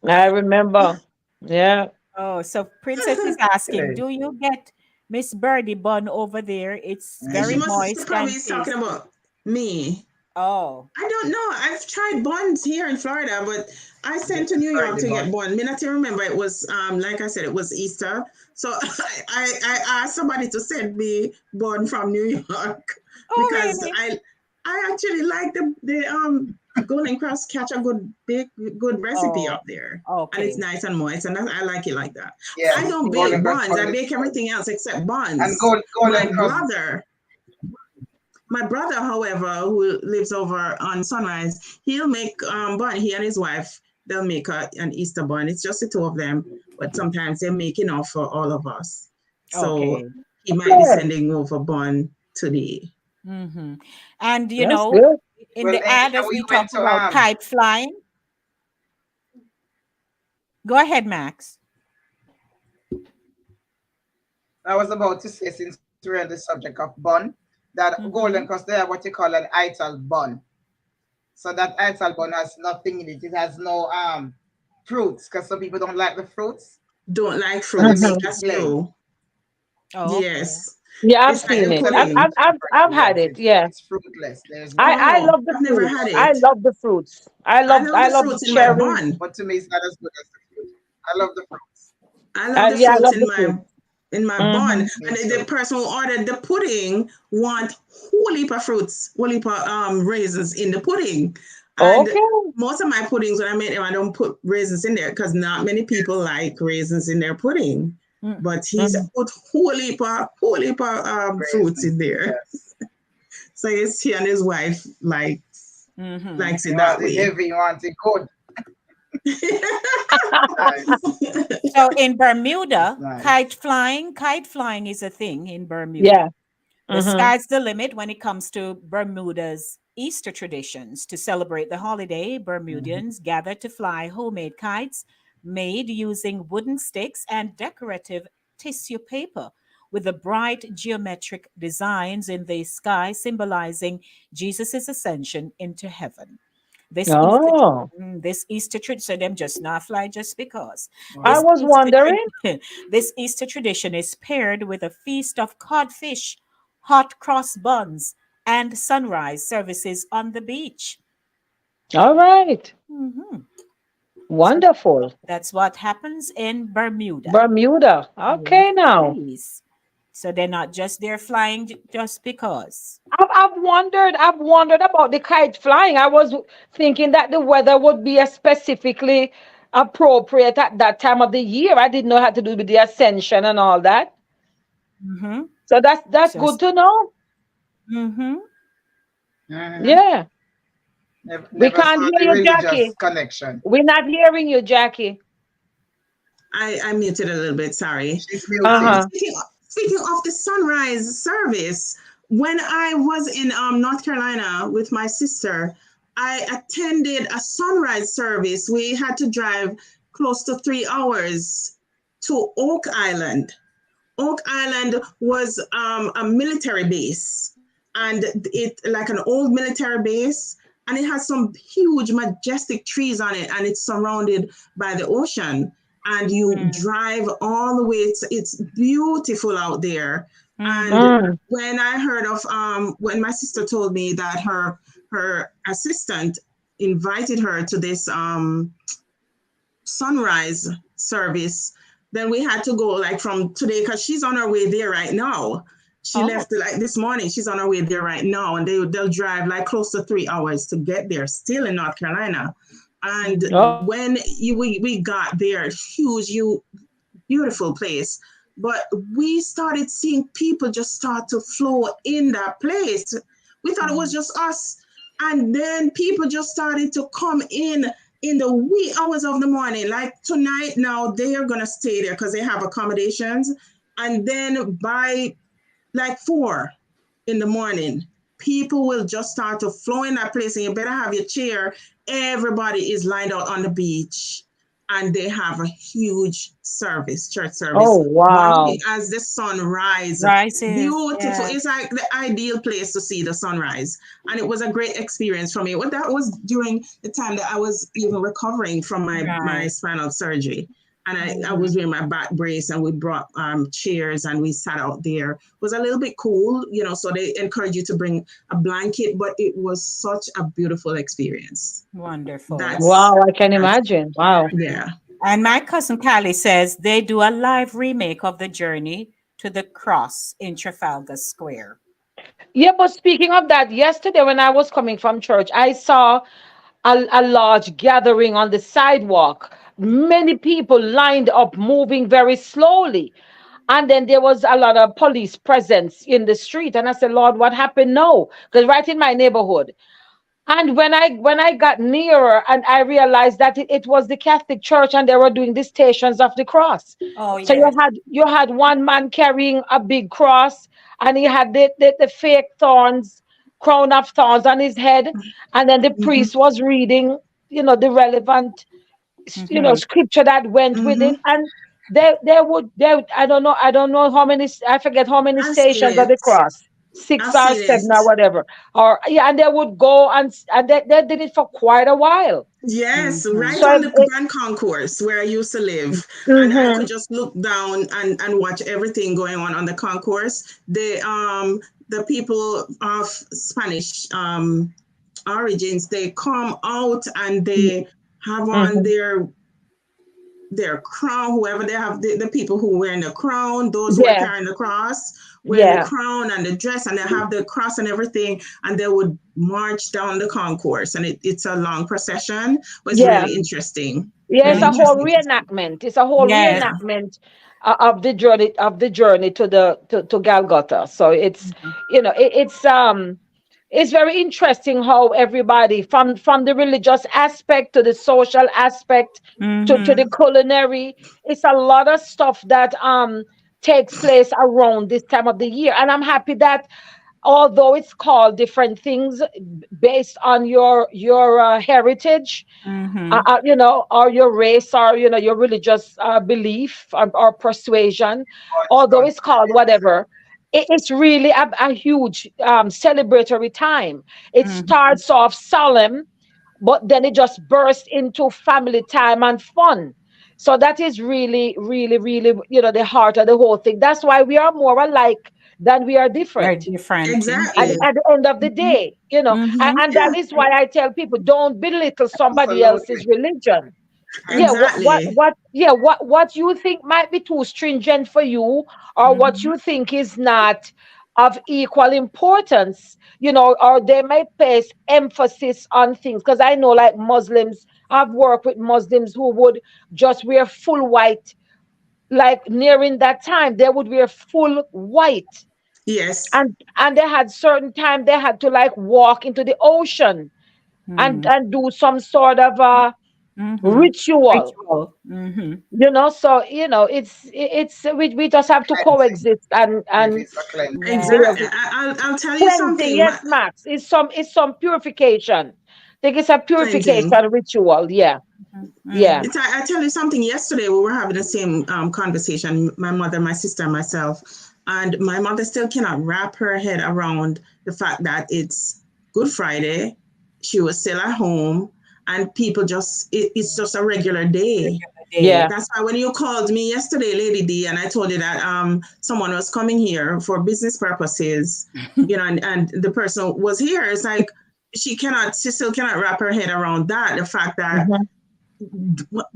I remember. Yeah. Oh, so Princess is asking, do you get Miss Birdie bun over there? It's very moist. Probably he's talking about me. Oh. I don't know. I've tried buns here in Florida, but I sent to New York to get bun. Me not remember it was like I said, it was Easter. So I asked somebody to send me bun from New York because really? I actually like the Golden Cross catch a good recipe up there. Okay. And it's nice and moist, and I like it like that. Yeah, I don't bake buns. I bake everything else except buns. And Golden My Cross. brother. My brother, however, who lives over on Sunrise, he'll make bun. He and his wife, they'll make an Easter bun. It's just the two of them, but sometimes they make enough for all of us. So Okay. he might be sending over bun today. Mm-hmm. And That's good. in the ad, as we talk about kite flying. Go ahead, Max. I was about to say, since we're on the subject of bun, that Golden Coast, they have what you call an ital bun. So that ital bun has nothing in it. It has no fruits, because some people don't like the fruits. Don't like fruits. That's true. Oh, yes. Yeah, I've seen it. I've had it. Yeah. It's fruitless. There's I love the I've never fruits. had it. I love the fruits. I love the the fruits in cherry. my bun. But to me, it's not as good as the fruit. I love the fruits. I love the I fruits love in the my fruit. in my bun. And the person who ordered the pudding want whole heap of fruits, whole heap of raisins in the pudding. And most of my puddings, when I make them, I don't put raisins in there because not many people like raisins in their pudding. But he's put whole heap of fruits in there. Yes. So he and his wife likes it that way. Heavy, you want it good. So in Bermuda, kite flying is a thing in Bermuda. Yeah. The sky's the limit when it comes to Bermuda's Easter traditions. To celebrate the holiday, Bermudians gather to fly homemade kites made using wooden sticks and decorative tissue paper with the bright geometric designs in the sky symbolizing Jesus' ascension into heaven. This Easter tradition, so them just not fly just because. I was wondering. This Easter tradition is paired with a feast of codfish, hot cross buns, and sunrise services on the beach. All right. Wonderful. So that's what happens in Bermuda. Bermuda. Okay, now. So they're not just there flying just because. I've wondered about the kite flying. I was thinking that the weather would be specifically appropriate at that time of the year. I didn't know how to do with the ascension and all that. So that's good to know. Yeah. We can't hear you, Jackie. Connection. We're not hearing you, Jackie. I muted a little bit. Sorry. Speaking of the sunrise service, when I was in North Carolina with my sister, I attended a sunrise service. We had to drive close to 3 hours to Oak Island. Oak Island was a military base, and it like an old military base, and it has some huge, majestic trees on it, and it's surrounded by the ocean. And you drive all the way. It's beautiful out there. And when I heard of when my sister told me that her assistant invited her to this sunrise service, then we had to go like from today, because she's on her way there right now. She left like this morning. She's on her way there right now, and they'll drive like close to 3 hours to get there, still in North Carolina. And when we got there, huge, beautiful place. But we started seeing people just start to flow in that place. We thought it was just us. And then people just started to come in the wee hours of the morning. Like tonight now, they are going to stay there because they have accommodations. And then by like 4 in the morning, people will just start to flow in that place, and you better have your chair. Everybody is lined out on the beach, and they have a huge church service. Oh, wow. As the sun rises. Beautiful. Yeah. It's like the ideal place to see the sunrise. And it was a great experience for me. Well, that was during the time that I was even recovering from my spinal surgery. And I was wearing my back brace, and we brought chairs, and we sat out there. It was a little bit cool, so they encourage you to bring a blanket, but it was such a beautiful experience. Wonderful. Wow, I can imagine. Wow. Yeah. And my cousin Callie says they do a live remake of the journey to the cross in Trafalgar Square. Yeah, but speaking of that, yesterday when I was coming from church, I saw a large gathering on the sidewalk. Many people lined up, moving very slowly. And then there was a lot of police presence in the street. And I said, Lord, what happened now? Because right in my neighborhood. And when I got nearer and I realized that it was the Catholic Church and they were doing the Stations of the Cross. Oh, So yes. you had one man carrying a big cross, and he had the fake thorns, crown of thorns on his head, and then the priest was reading, the relevant, scripture that went with it. And they I don't know how many, I forget how many I've seen stations of it. the cross. 6 I've or seen 7 it. or whatever, and they would go and they did it for quite a while. Yes, right So on the Grand Concourse where I used to live. And I could just look down and watch everything going on the concourse. The people of Spanish origins, they come out and they have on their crown, whoever they have, the people who wearing the crown, those who are carrying the cross, wearing the crown and the dress, and they have the cross and everything, and they would march down the concourse, and it's a long procession, but it's really interesting. Yeah, it's Really a whole interesting. reenactment. It's a whole reenactment of the journey to to Golgotha. So it's it's very interesting how everybody from the religious aspect to the social aspect to the culinary, it's a lot of stuff that takes place around this time of the year. And I'm happy that although it's called different things based on your heritage, or your race, or your religious belief or persuasion, although it's called whatever, it's really a huge celebratory time. It starts off solemn, but then it just bursts into family time and fun. So that is really, really, really, the heart of the whole thing. That's why we are more alike than we are different. Very different. Exactly. At the end of the day, and that is why I tell people, don't belittle somebody else's religion. Exactly. What you think might be too stringent for you, or what you think is not of equal importance, or they may place emphasis on things. Because I know, like Muslims, I've worked with Muslims who would just wear full white, like nearing that time, they would wear full white. Yes. And they had certain time they had to like walk into the ocean and do some sort of ritual. So it's we just have to coexist and exactly. I'll tell you something. Yes, Max, it's some purification. I think it's a purification ritual. Yeah. I tell you something. Yesterday we were having the same conversation, my mother, my sister, and myself, and my mother still cannot wrap her head around the fact that it's Good Friday. She was still at home, and people it's just a regular day. Yeah. That's why when you called me yesterday, Lady D, and I told you that someone was coming here for business purposes, and the person was here. It's like she still cannot wrap her head around that. The fact that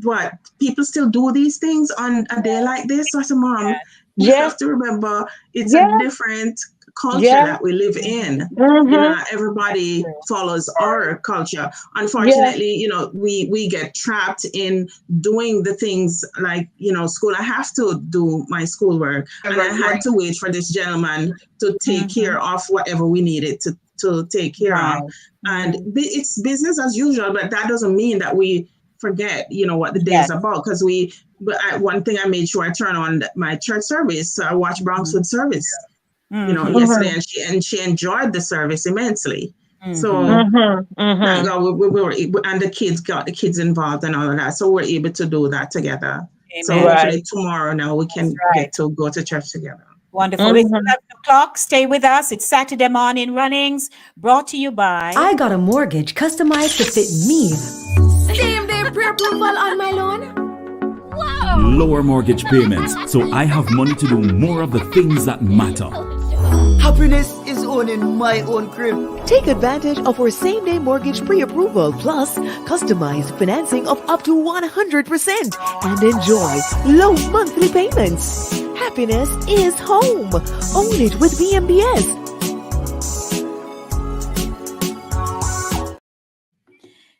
what people still do these things on a day like this. So I said, Mom, you have to remember it's a different culture that we live in. Everybody follows our culture. Unfortunately, we get trapped in doing the things like, school. I have to do my schoolwork, and I had to wait for this gentleman to take care of whatever we needed to take care of. And it's business as usual, but that doesn't mean that we forget, what the day is about. Because one thing I made sure I turn on my church service. So I watched Bronxwood service, yesterday, and she enjoyed the service immensely. So thank God we were able, and the kids got the kids involved and all of that. So we're able to do that together. Amen. So hopefully tomorrow now we can get to go to church together. Wonderful. It's 11 o'clock. Stay with us. It's Saturday Morning Runnings, brought to you by I Got a Mortgage customized to fit me. Same day pre-approval on my loan. Wow. Lower mortgage payments, so I have money to do more of the things that matter. Happiness is owning my own crib. Take advantage of our same-day mortgage pre-approval plus customized financing of up to 100% and enjoy low monthly payments. Happiness is home. Own it with BMBS.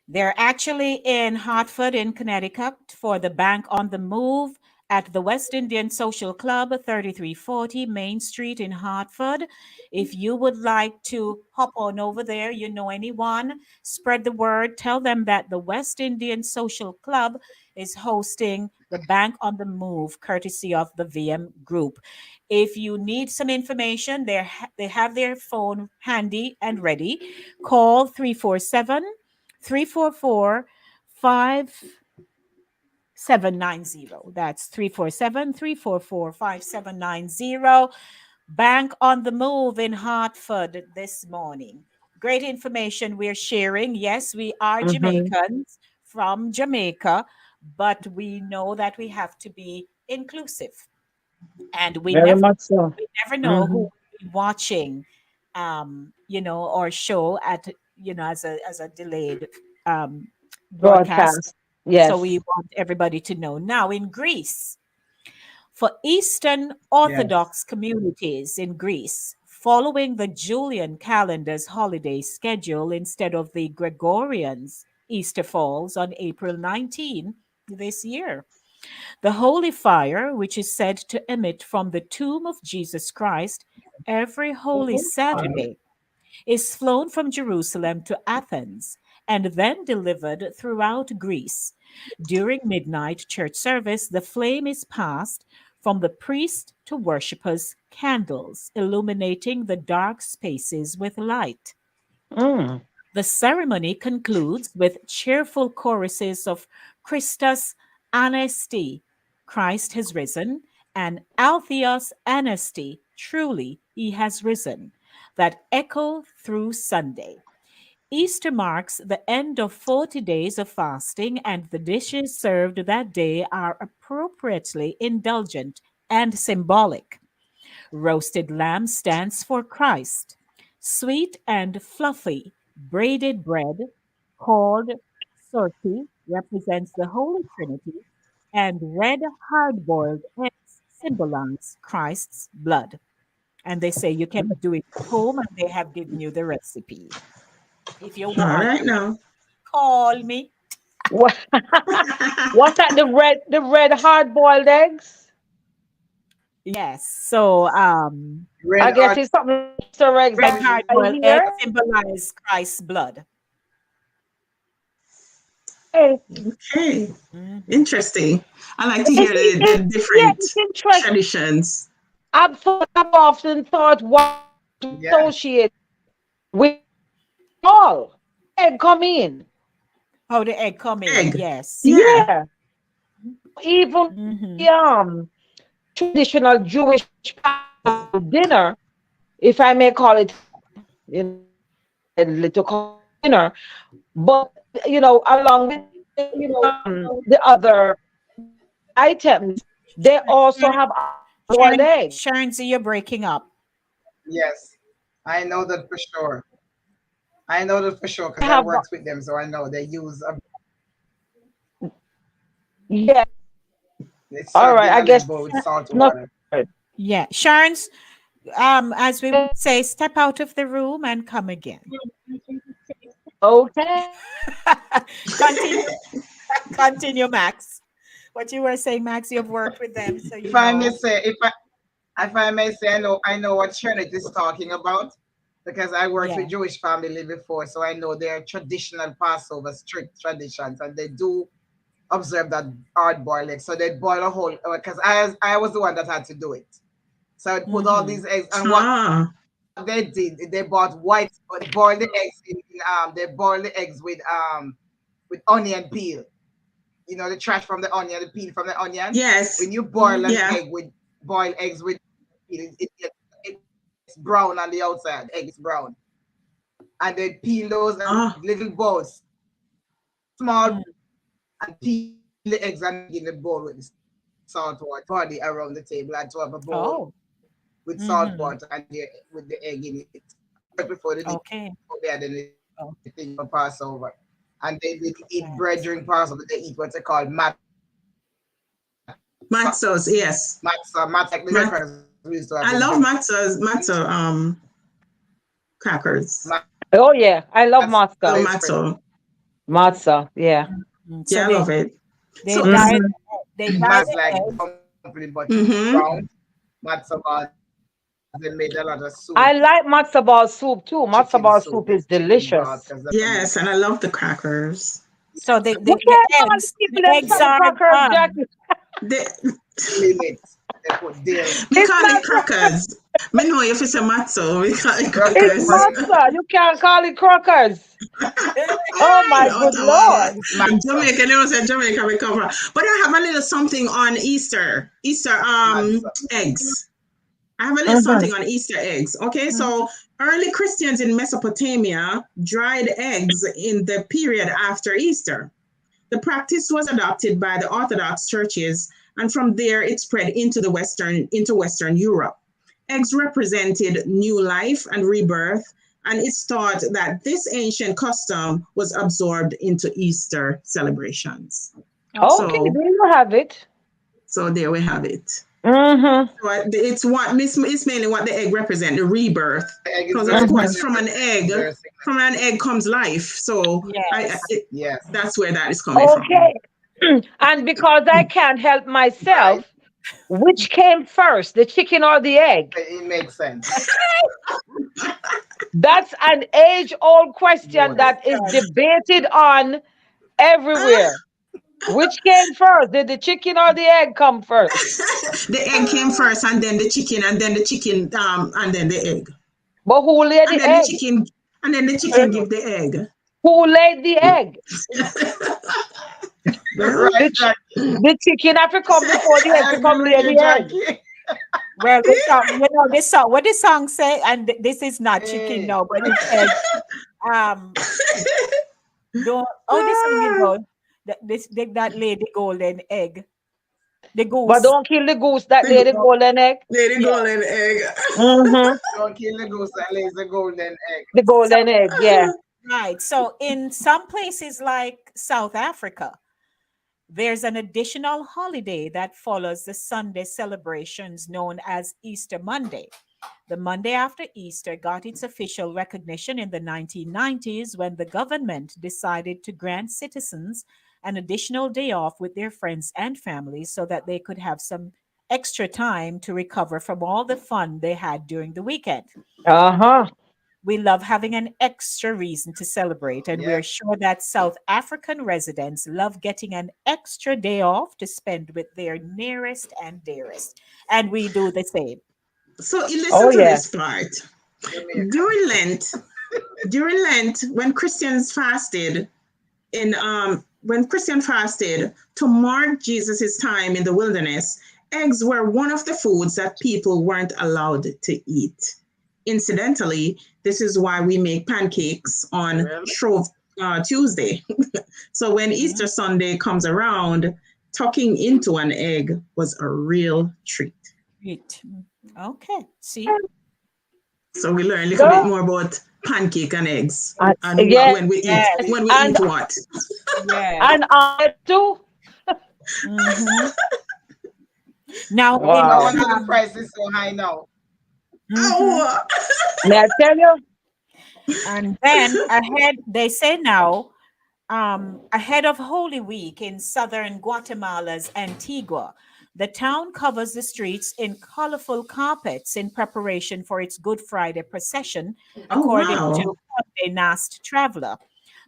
They're actually in Hartford in Connecticut for the Bank on the Move at the West Indian Social Club, 3340 Main Street in Hartford. If you would like to hop on over there, you know anyone, spread the word. Tell them that the West Indian Social Club is hosting the Bank on the Move, courtesy of the VM Group. If you need some information, they have their phone handy and ready. Call 347 344 5790. That's 347 344 5790. Bank on the Move in Hartford this morning. Great information we're sharing. Yes, we are Jamaicans from Jamaica, but we know that we have to be inclusive. And we Very never much so. know who will be watching, or show at, as a delayed broadcast. Broadcast. So Yes. we want everybody to know. Now, in Greece, for Eastern Orthodox communities in Greece, following the Julian calendar's holiday schedule instead of the Gregorian's, Easter falls on April 19 this year. The holy fire, which is said to emit from the tomb of Jesus Christ every Holy Saturday, is flown from Jerusalem to Athens and then delivered throughout Greece. During midnight church service, the flame is passed from the priest to worshippers' candles, illuminating the dark spaces with light. The ceremony concludes with cheerful choruses of Christus Anesti, Christ has risen, and Altheos Anesti, truly he has risen, that echo through Sunday. Easter marks the end of 40 days of fasting, and the dishes served that day are appropriately indulgent and symbolic. Roasted lamb stands for Christ. Sweet and fluffy braided bread called sorti represents the Holy Trinity, and red hard-boiled eggs symbolize Christ's blood. And they say you can do it at home, and they have given you the recipe. If you want, all right now, call me. What's that? The red hard-boiled eggs? Yes. So I guess it's something Easter eggs. red hard-boiled eggs symbolize Christ's blood. Okay. Interesting. I like to hear the different traditions. I've often thought what to associate with all egg come in. Oh, the egg come in. Yes. Yeah. Even traditional Jewish dinner, if I may call it, a little dinner, but along with the other items, they also have boiled eggs. Sharnsy, you're breaking up. Yes, I know that for sure. I know that for sure because I worked with them, so I know they use a. Yeah. All right, I guess with salt water. Yeah, Sharns, as we would say, step out of the room and come again. Okay. Continue, Max. What you were saying, Max, you've worked with them, so you if I may say, I know what Trinity is talking about because I worked with Jewish family before, so I know their traditional Passover strict traditions, and they do observe that hard-boiled egg. So they boil a whole, because I was the one that had to do it. So I put all these eggs, and what they did, they bought boiled the eggs they boil the eggs with onion peel. You know, the trash from the onion, the peel from the onion. Yes. When you boil an egg with boiled eggs with peel, it's brown on the outside. The egg is brown, and they peel those little balls, small, and peel the eggs and in the bowl with the salt water body around the table, and to have a bowl with salt water and with the egg in it. Before the then the thing for Passover. And they eat bread during Passover. They eat what they call matzos, yes. Matzah. I love matzah crackers. Oh yeah, I love matzah. Matzah, yeah. Yeah, I love it. They buy the like eggs. dumpling, but round. Matzo ball. They made a lot of soup. I like matzo ball soup too. Matzo ball soup is delicious. Yes, and I love the crackers. So the You can't call eggs, people the them eggs some are crackers, done. Jackie. Millet. They put dill. We call it crackers. Me know if it's a matzo, we call it It's crackers. matzo. You can't call it crackers. Oh my good Lord. Jamaica, they say Jamaica we come from. But I have a little something on Easter. Easter eggs. I have a little something on Easter eggs. Okay, so early Christians in Mesopotamia dried eggs in the period after Easter. The practice was adopted by the Orthodox churches, and from there it spread into Western Europe. Eggs represented new life and rebirth, and it's thought that this ancient custom was absorbed into Easter celebrations. Okay, there you have it. So there we have it. Mm-hmm. So it's mainly what the egg represents, the rebirth. Because of course, from an egg comes life. So that's where that is coming from. Okay. And because I can't help myself, which came first, the chicken or the egg? It makes sense. That's an age-old question that is debated on everywhere. Which came first? Did the chicken or the egg come first? The egg came first, and then the chicken, and then the egg. But who laid the egg? And then the chicken give the egg. Who laid the egg? The chicken have to come before the egg to come lay the egg. Well, this song, what this song say, and this is not chicken, no, but it says, this song is good. That lay the golden egg. The goose. But don't kill the goose that lay the golden egg. Lay the golden egg. Mm-hmm. Don't kill the goose that lays the golden egg. The golden egg, yeah. Right. So in some places like South Africa, there's an additional holiday that follows the Sunday celebrations known as Easter Monday. The Monday after Easter got its official recognition in the 1990s when the government decided to grant citizens an additional day off with their friends and families so that they could have some extra time to recover from all the fun they had during the weekend. We love having an extra reason to celebrate, and we're sure that South African residents love getting an extra day off to spend with their nearest and dearest. And we do the same. So listen to this part. During Lent, when Christians fasted to mark Jesus' time in the wilderness, eggs were one of the foods that people weren't allowed to eat. Incidentally, this is why we make pancakes on Shrove Tuesday. So when Easter Sunday comes around, tucking into an egg was a real treat. Okay, see? So we learn a little bit more about pancake and eggs and when we eat what. And I too. Now, the price is so high now. May I tell you? And then they say now, ahead of Holy Week in southern Guatemala's Antigua, the town covers the streets in colorful carpets in preparation for its Good Friday procession, according to Conde Nast Traveler.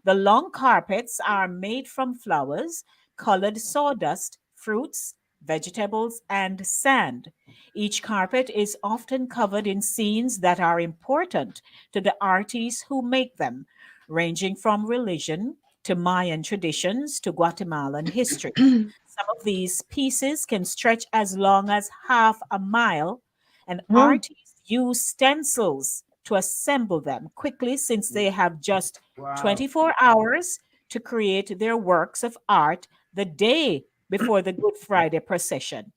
The long carpets are made from flowers, colored sawdust, fruits, vegetables, and sand. Each carpet is often covered in scenes that are important to the artists who make them, ranging from religion to Mayan traditions to Guatemalan history. Some of these pieces can stretch as long as half a mile, and artists use stencils to assemble them quickly since they have just 24 hours to create their works of art the day before the Good Friday procession.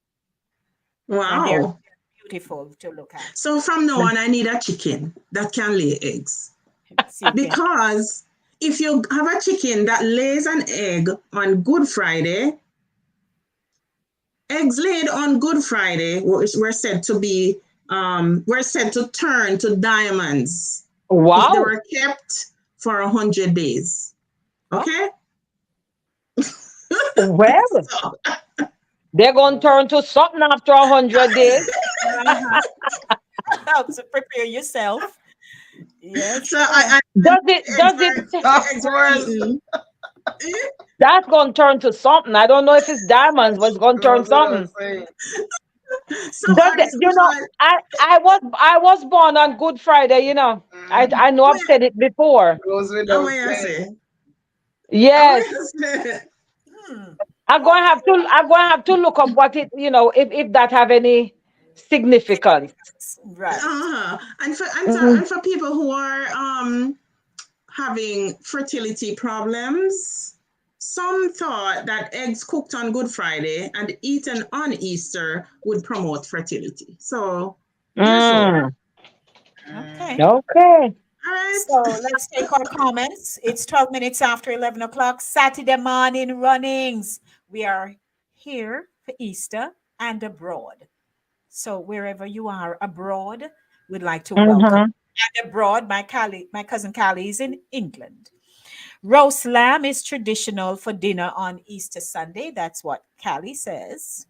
Wow. And they're beautiful to look at. So from now on, I need a chicken that can lay eggs. Because if you have a chicken that lays an egg on Good Friday, eggs laid on Good Friday were said to be, were said to turn to diamonds. Wow. If they were kept for 100 days. Okay? Well. They're going to turn to something after 100 days. So prepare yourself. Yes. So I does it that's going to turn to something. I don't know if it's diamonds, but it's going to turn something. So I was born on Good Friday, you know. I know I've said it before. Yes. I'm going to have to look up what it, you know, if that have any significance. Right. And for people who are having fertility problems, some thought that eggs cooked on Good Friday and eaten on Easter would promote fertility. So Okay. Okay. So let's take our comments. It's 12 minutes after 11 o'clock. Saturday morning runnings. We are here for Easter and abroad. So wherever you are abroad, we'd like to welcome. And abroad, my cousin Callie is in England. Roast lamb is traditional for dinner on Easter Sunday. That's what Callie says.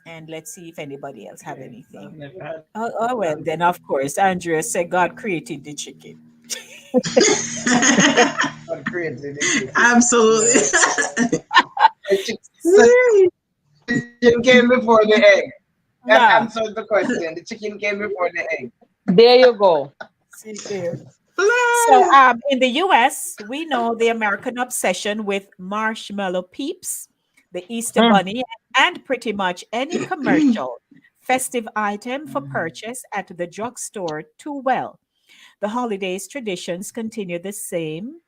And let's see if anybody else have anything. Oh well, then of course, Andrea said God created the chicken. God created the chicken. Absolutely. The chicken came before the egg. That answers the question. The chicken came before the egg. There you go. See there. So in the US, we know the American obsession with marshmallow peeps, the Easter bunny, and pretty much any commercial festive item for purchase at the drugstore too well. The holidays traditions continue the same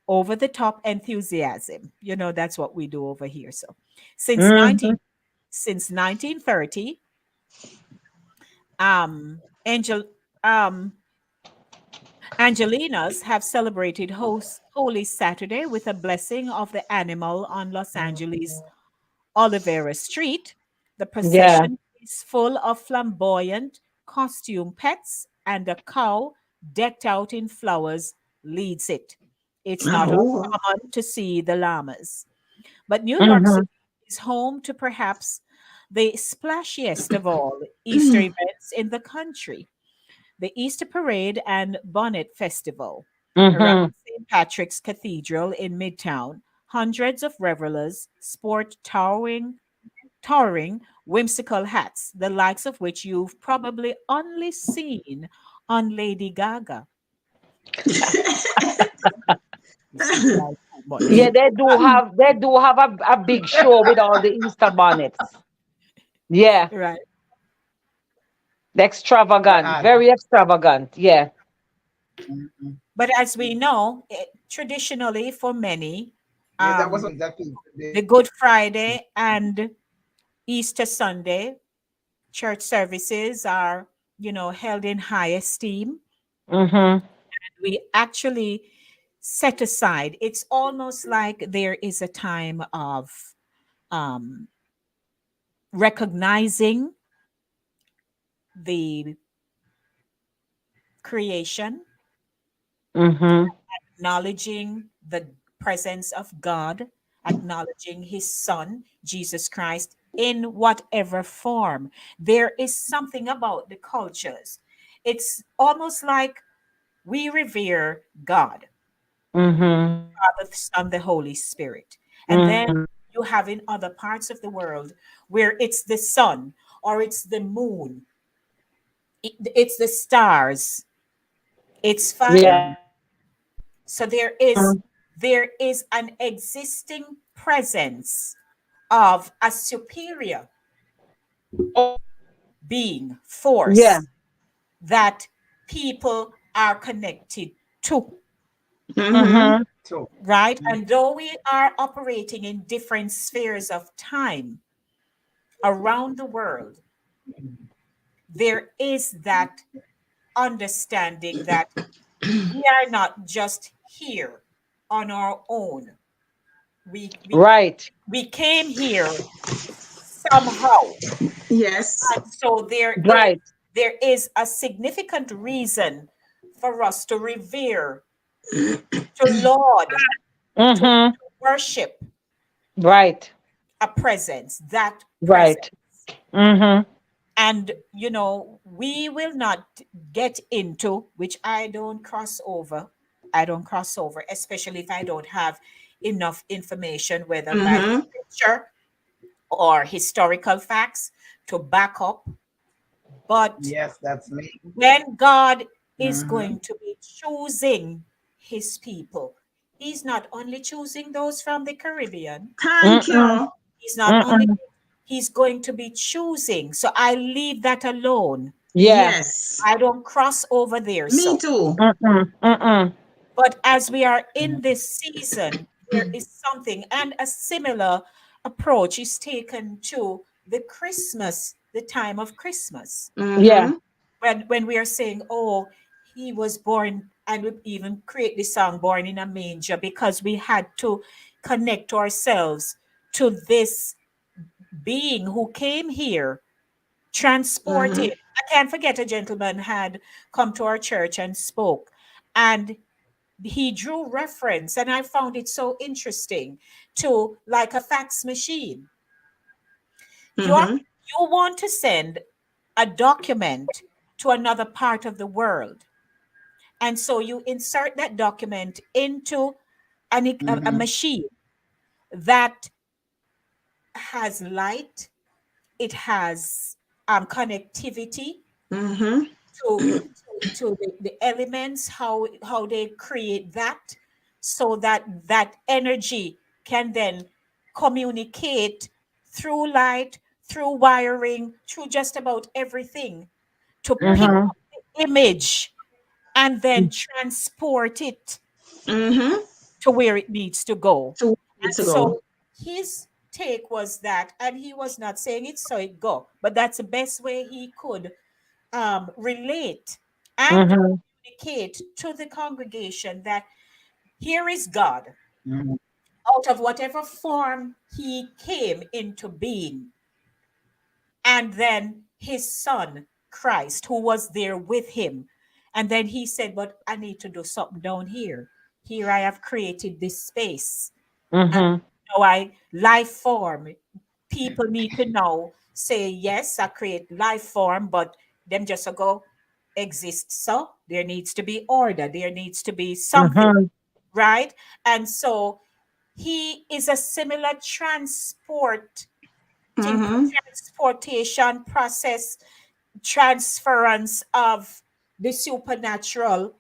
over the top enthusiasm. You know, that's what we do over here. So since 1930, Angelinas have celebrated Holy Saturday with a blessing of the animal on Los Angeles Olivera Street. The procession is full of flamboyant costume pets, and a cow decked out in flowers leads it. It's not uncommon to see the llamas. But New York City is home to perhaps the splashiest of all Easter events in the country, the Easter Parade and Bonnet Festival. Around St. Patrick's Cathedral in Midtown, hundreds of revelers sport towering, whimsical hats, the likes of which you've probably only seen on Lady Gaga. Yeah, they do have a big show with all the Easter bonnets. Yeah. Right. Extravagant, very extravagant. Yeah. But as we know, traditionally for many, the Good Friday and Easter Sunday church services are, held in high esteem. And we actually set aside, it's almost like there is a time of recognizing the creation, acknowledging the presence of God, acknowledging his son, Jesus Christ, in whatever form. There is something about the cultures. It's almost like we revere God, Father, the Son, the Holy Spirit. And then you have in other parts of the world where it's the sun or it's the moon, it's the stars, it's fire. Yeah. So there is an existing presence of a superior being, force, that people are connected to. Right? And though we are operating in different spheres of time around the world, there is that understanding that we are not just here on our own. We came here somehow. Yes. And so there is a significant reason for us to revere, to laud, to worship. Right. a presence, that Right. presence. And, you know, we will not get into, which I don't cross over. I don't cross over, especially if I don't have enough information, whether by scripture or historical facts to back up. But yes, that's me. when God is going to be choosing his people, he's not only choosing those from the Caribbean. Thank you. He's not only, he's going to be choosing. So I leave that alone. Yeah. Yes. I don't cross over there. Me too. But as we are in this season, there is something, and a similar approach is taken to the Christmas, the time of Christmas. Yeah. When we are saying, oh, he was born, and we even create the song Born in a Manger, because we had to connect ourselves to this being who came here, transported. I can't forget a gentleman had come to our church and spoke, and he drew reference, and I found it so interesting, to like a fax machine. You want to send a document to another part of the world, and so you insert that document into a machine that has light, it has connectivity to the elements, how they create that, so that that energy can then communicate through light, through wiring, through just about everything, to pick up the image and then transport it to where it needs to go. And so his take was that, and he was not saying it so it go, but that's the best way he could relate and communicate to the congregation that here is God, out of whatever form he came into being, and then his son Christ, who was there with him. And then he said, but I need to do something down here. Here I have created this space. And life form, people need to know, say, yes, I create life form, but them just go exist. So there needs to be order. There needs to be something, right? And so he is a similar transportation process, transference of the supernatural,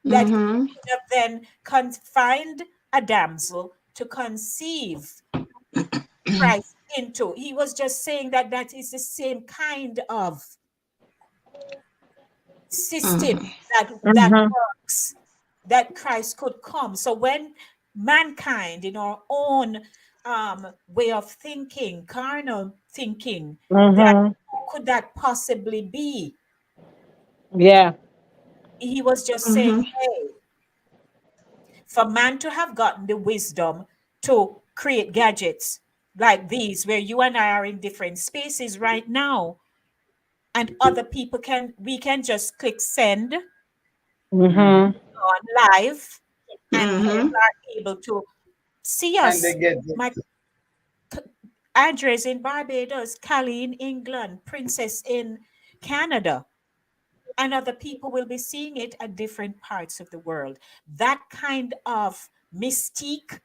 that he could have then confined a damsel to conceive Christ into. He was just saying that that is the same kind of system that works, that Christ could come. So when mankind, in our own way of thinking, carnal thinking, that how could that possibly be? Yeah. He was just saying, hey, for man to have gotten the wisdom to create gadgets like these, where you and I are in different spaces right now, and other people we can just click send on live, and people are able to see us. And they get My Andres in Barbados, Callie in England, Princess in Canada, and other people will be seeing it at different parts of the world. That kind of mystique,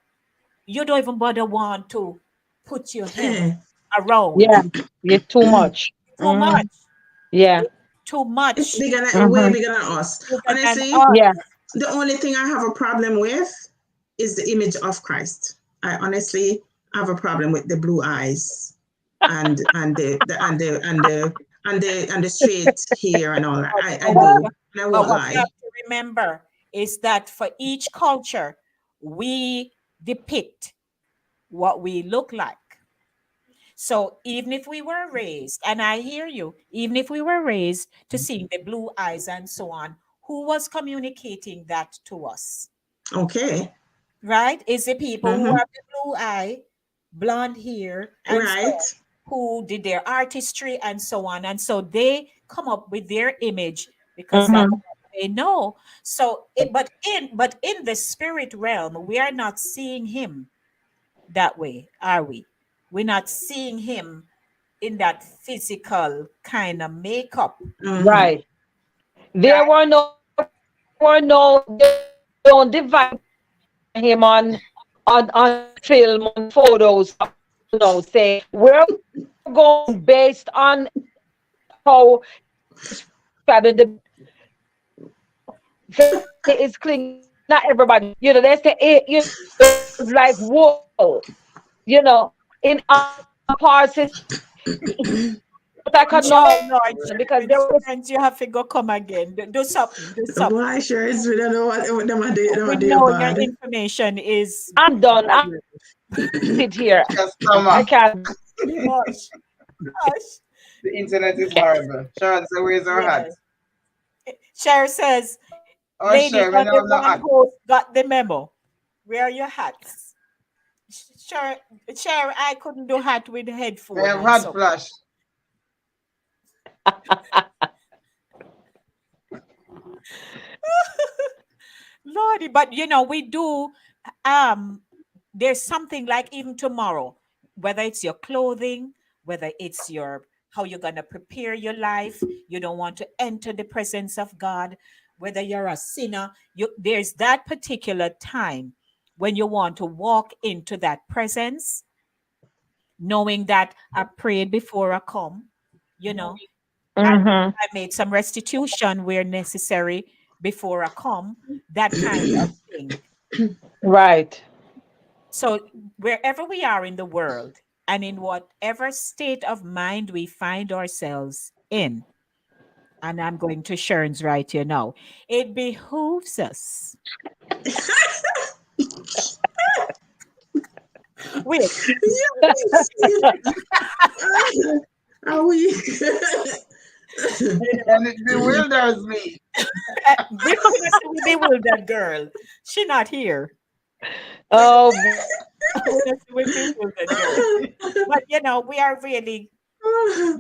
you don't even bother want to put your head around. Yeah, you're too much. Too much. Yeah. Too much. It's bigger than, way bigger than us. Honestly, the only thing I have a problem with is the image of Christ. I honestly have a problem with the blue eyes and the straight hair and all that. I do. And I won't lie. What you have to remember is that for each culture, we depict what we look like. So even if we were raised, and I hear you, even if we were raised to seeing the blue eyes and so on, who was communicating that to us? Okay. Right? Is the people who have the blue eye, blonde hair, and so on, who did their artistry and so on. And so they come up with their image because that's what they know. So, but in the spirit realm, we are not seeing him that way, are we? We're not seeing him in that physical kind of makeup. Right. There were no they don't divide him on film, on photos, say we're going based on how the is clean. Not everybody, they say it's like wool, in parts it's like a No, because there was you have to go come again. Do something. Do something. Why sure is we don't know what them are doing. We know your information is. I'm done. I sit here. I can't. Gosh. The internet is horrible. Sharon, so where's our hat? Cher says, Oh, ladies, Sharon, are no, the no one hat. who got the memo. Where are your hats? Cher, I couldn't do hat with headphones. We have hot flash. Lordy, but we do there's something like even tomorrow, whether it's your clothing, whether it's how you're gonna prepare your life, you don't want to enter the presence of God, whether you're a sinner, there's that particular time when you want to walk into that presence, knowing that I prayed before I come, I made some restitution where necessary before I come, that kind of thing. Right. So wherever we are in the world and in whatever state of mind we find ourselves in, and I'm going to Sharon's right here now, it behooves us. Wait. Are we? And it bewilders me. We bewildered girl. She not here. Oh, but we are really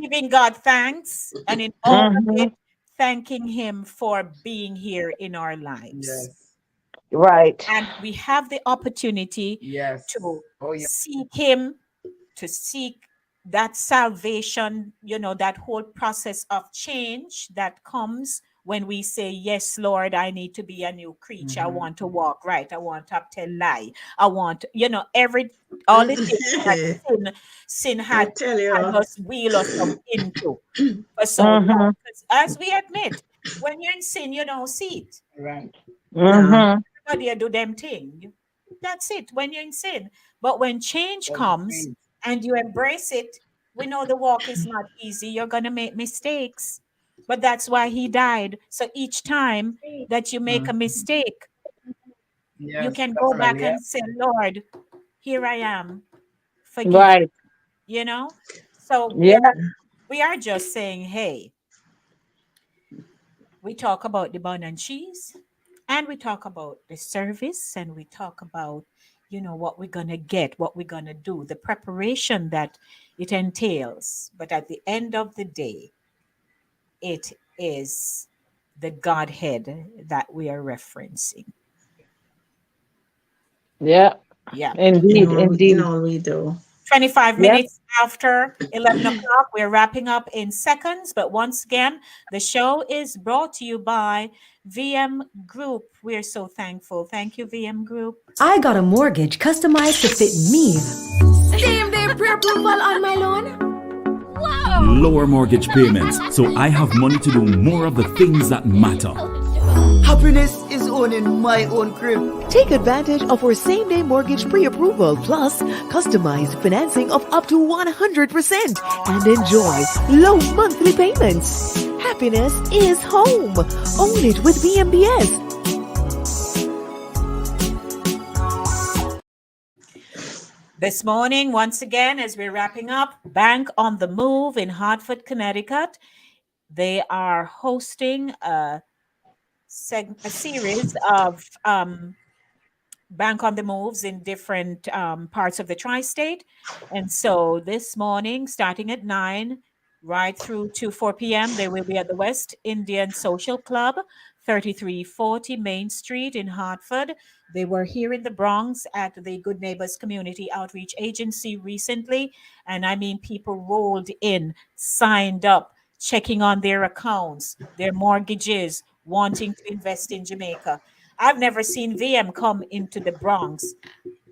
giving God thanks, and in all of it, thanking Him for being here in our lives. Yes. Right. And we have the opportunity to seek Him, to seek that salvation, that whole process of change that comes when we say, yes, Lord, I need to be a new creature. I want to walk right. I want to tell lie. I want, all the things that sin had us wheel us up into. For so long. As we admit, when you're in sin, you don't see it. Right. Everybody do them thing. That's it, when you're in sin. But when change comes and you embrace it, we know the walk is not easy. You're going to make mistakes. But that's why He died. So each time that you make a mistake, you can go back and say, Lord, here I am. Forgive me. So we are just saying, hey, we talk about the bun and cheese, and we talk about the service, and we talk about, what we're going to get, what we're going to do, the preparation that it entails. But at the end of the day, it is the Godhead that we are referencing. Yeah. Indeed. We do. 25 minutes after 11 o'clock. We're wrapping up in seconds. But once again, the show is brought to you by VM Group. We're so thankful. Thank you, VM Group. I got a mortgage customized to fit me. Same day pre-approval on my loan. Wow! Lower mortgage payments, so I have money to do more of the things that matter. Happiness is owning my own crib. Take advantage of our same-day mortgage pre-approval plus customized financing of up to 100% and enjoy low monthly payments. Happiness is home. Own it with BMBS. This morning, once again, as we're wrapping up, Bank on the Move in Hartford, Connecticut. They are hosting a series of Bank on the Moves in different parts of the tri-state. And so this morning, starting at 9, right through to 4 p.m., they will be at the West Indian Social Club, 3340 Main Street in Hartford. They were here in the Bronx at the Good Neighbors Community Outreach Agency recently. And I mean, people rolled in, signed up, checking on their accounts, their mortgages, wanting to invest in Jamaica. I've never seen VM come into the Bronx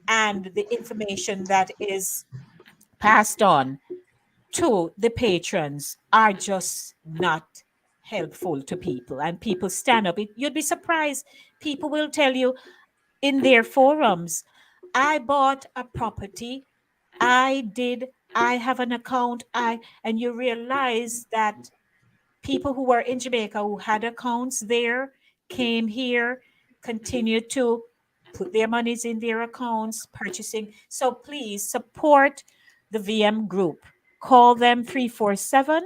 and the information that is passed on to the patrons are just not helpful to people. And people stand up. You'd be surprised. People will tell you in their forums, I bought a property, I have an account, and you realize that people who were in Jamaica who had accounts there came here, continued to put their monies in their accounts, purchasing. So please support the VM group. Call them 347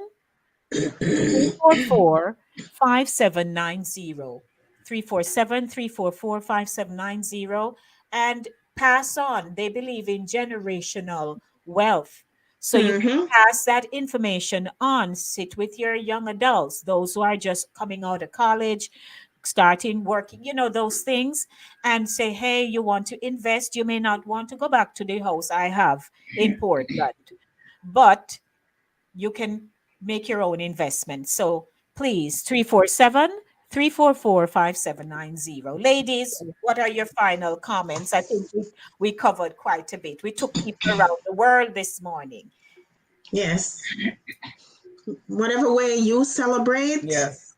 344 5790. 347 344 5790. And pass on. They believe in generational wealth. So you can pass that information on. Sit with your young adults, those who are just coming out of college, starting working, those things, and say, hey, you want to invest. You may not want to go back to the house I have in Portland, but you can make your own investment. So please, 347 344 5790. Ladies, what are your final comments? I think we covered quite a bit. We took people around the world this morning. Yes. Whatever way you celebrate, yes,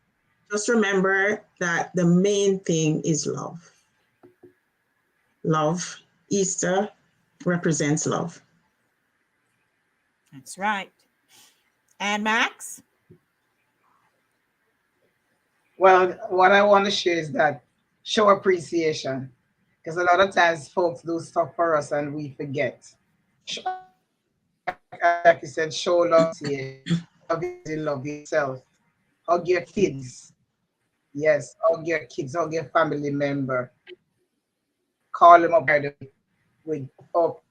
just remember that the main thing is love. Love. Easter represents love. That's right. And Max? Well, what I want to share is that show appreciation, because a lot of times folks do stuff for us and we forget. Like you said, show love, love yourself, hug your kids. Yes, hug your kids, hug your family member. Call them up with up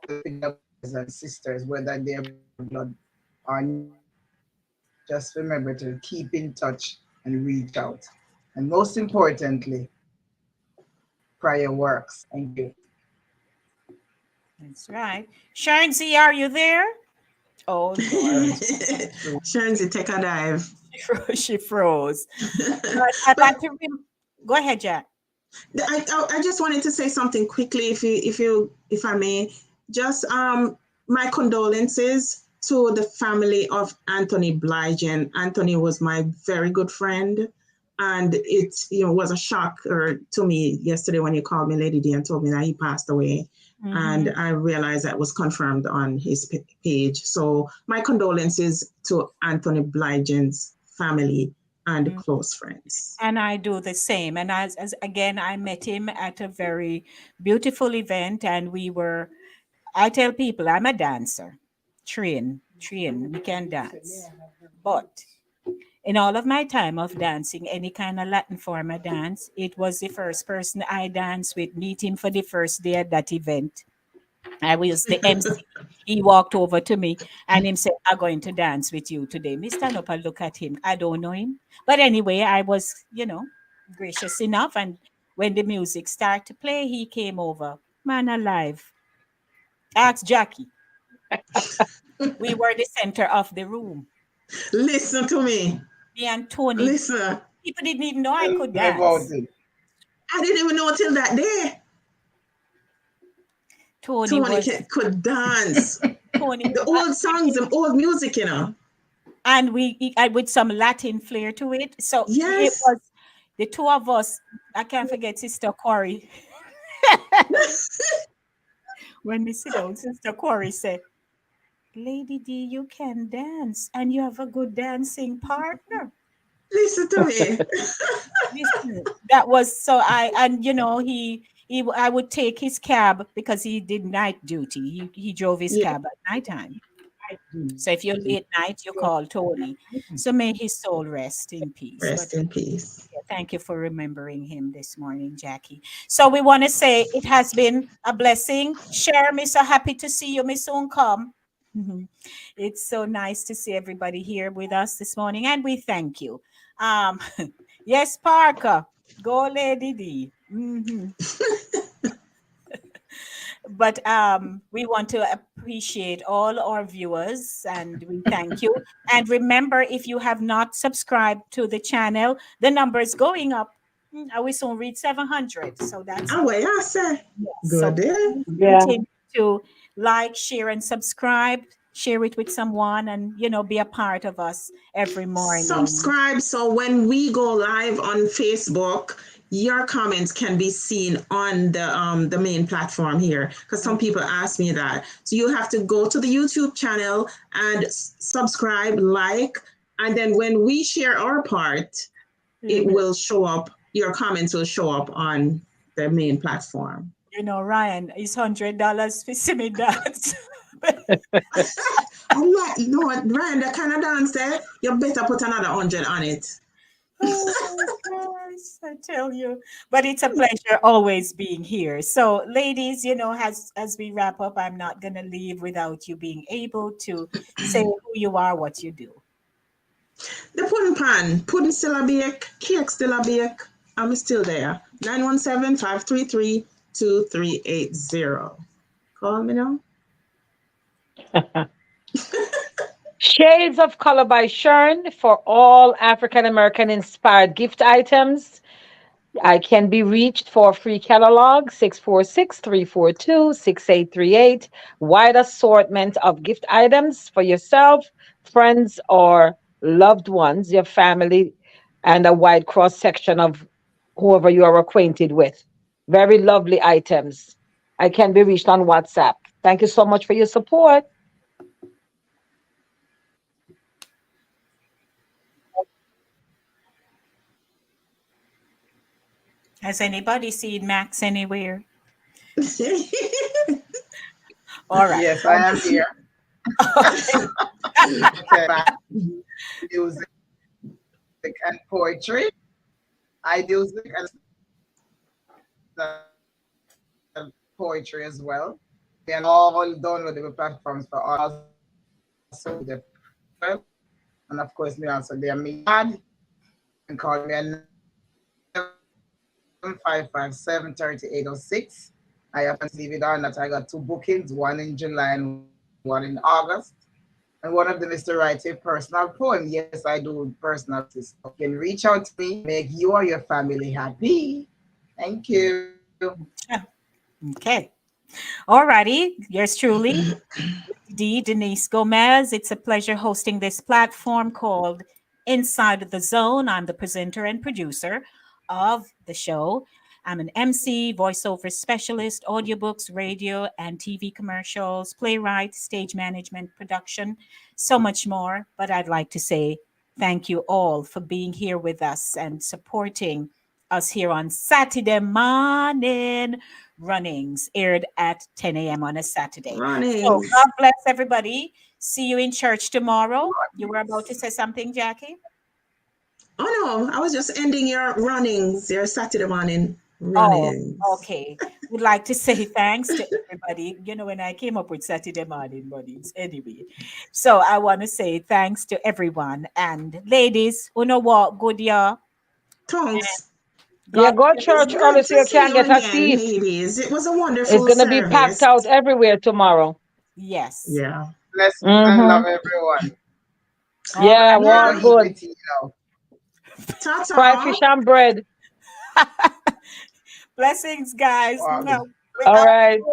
and sisters, whether they're blood or not. Just remember to keep in touch and reach out. And most importantly, prayer works. Thank you. That's right. Sharon Z, are you there? Oh, Lord. Sharon Z, take a dive. She froze. I'd like to go ahead, Jack. I just wanted to say something quickly, if I may. Just my condolences to the family of Anthony Blige. Anthony was my very good friend, and it was a shock to me yesterday when you called me, Lady D, and told me that he passed away. Mm-hmm. And I realized that was confirmed on his page. So my condolences to Anthony Blige's family and close friends. And I do the same. And as again, I met him at a very beautiful event, and I tell people I'm a dancer. Train, we can dance. But in all of my time of dancing, any kind of Latin form of dance, it was the first person I danced with, meet him for the first day at that event. I was the MC. He walked over to me and him said, I'm going to dance with you today. Me stand up and look at him. I don't know him. But anyway, I was, gracious enough. And when the music started to play, he came over. Man alive. Ask Jackie. We were the center of the room. Listen to me. Me and Tony. Listen. People didn't even know I could dance. I didn't even know until that day. Tony could dance. The old songs and old music, And with some Latin flair to it. So yes. It was the two of us. I can't forget Sister Corey. When we sit down, Sister Corey said, Lady D, you can dance and you have a good dancing partner. Listen to me. Listen, that was so I would take his cab because he did night duty. He drove his cab at nighttime. So if you're late night, you call Tony. So may his soul rest in peace. Rest in peace. Yeah, thank you for remembering him this morning, Jackie. So we want to say it has been a blessing. Cher, me so happy to see you. Me soon come. It's so nice to see everybody here with us this morning, and we thank you. Yes, Parker. Go, Lady D. But we want to appreciate all our viewers and we thank you. And remember, if you have not subscribed to the channel, the number is going up. I will soon reach 700. So that's wait, I say. Good. So continue to like, share, and subscribe. Share it with someone and, be a part of us every morning. Subscribe so when we go live on Facebook, your comments can be seen on the main platform here, because some people ask me that. So you have to go to the YouTube channel and subscribe, like, and then when we share our part, it will show up. Your comments will show up on the main platform. Ryan, it's $100 for see me dance. I'm like, no, Ryan, that kind of dance there, you better put another 100 on it. Oh my gosh, I tell you. But it's a pleasure always being here. So, ladies, as we wrap up, I'm not going to leave without you being able to say who you are, what you do. The pudding pan, pudding still a bake, cake still a bake. I'm still there. 917-533-2380. Call me now. Shades of Color by Shern for all African American inspired gift items. I can be reached for a free catalog, 646-342-6838. Wide assortment of gift items for yourself, friends, or loved ones, your family, and a wide cross section of whoever you are acquainted with. Very lovely items. I can be reached on WhatsApp. Thank you so much for your support. Has anybody seen Max anywhere? All right. Yes, I am here. Okay. Music and poetry. I do music and poetry as well. We are all downloadable platforms for all. And of course, me also there. Me and call me at 557-3806. I have to leave it on that I got 2 bookings, one in July and one in August. And one of them is to write a personal poem. Yes, I do personal. So you can reach out to me, make you or your family happy. Thank you. Okay. All righty. Yours truly, Denise Gomez. It's a pleasure hosting this platform called Inside the Zone. I'm the presenter and producer of the show. I'm an MC, voiceover specialist, audiobooks, radio and TV commercials, playwright, stage management, production, so much more. But I'd like to say thank you all for being here with us and supporting us here on Saturday morning runnings, aired at 10 a.m. on a Saturday. Runnings. So God bless everybody. See you in church tomorrow. You were about to say something, Jackie? Oh, no, I was just ending your runnings, your Saturday morning runnings. Oh, okay. Would like to say thanks to everybody. When I came up with Saturday morning runnings anyway. So I want to say thanks to everyone. And ladies, what? Good year. Thanks. Yeah, go to church early so you can get a seat. Ladies. It was a wonderful It's going to be packed out everywhere tomorrow. Yes. Yeah. Blessings and love everyone. Yeah, well, good. Fried fish and bread. Blessings, guys. All right.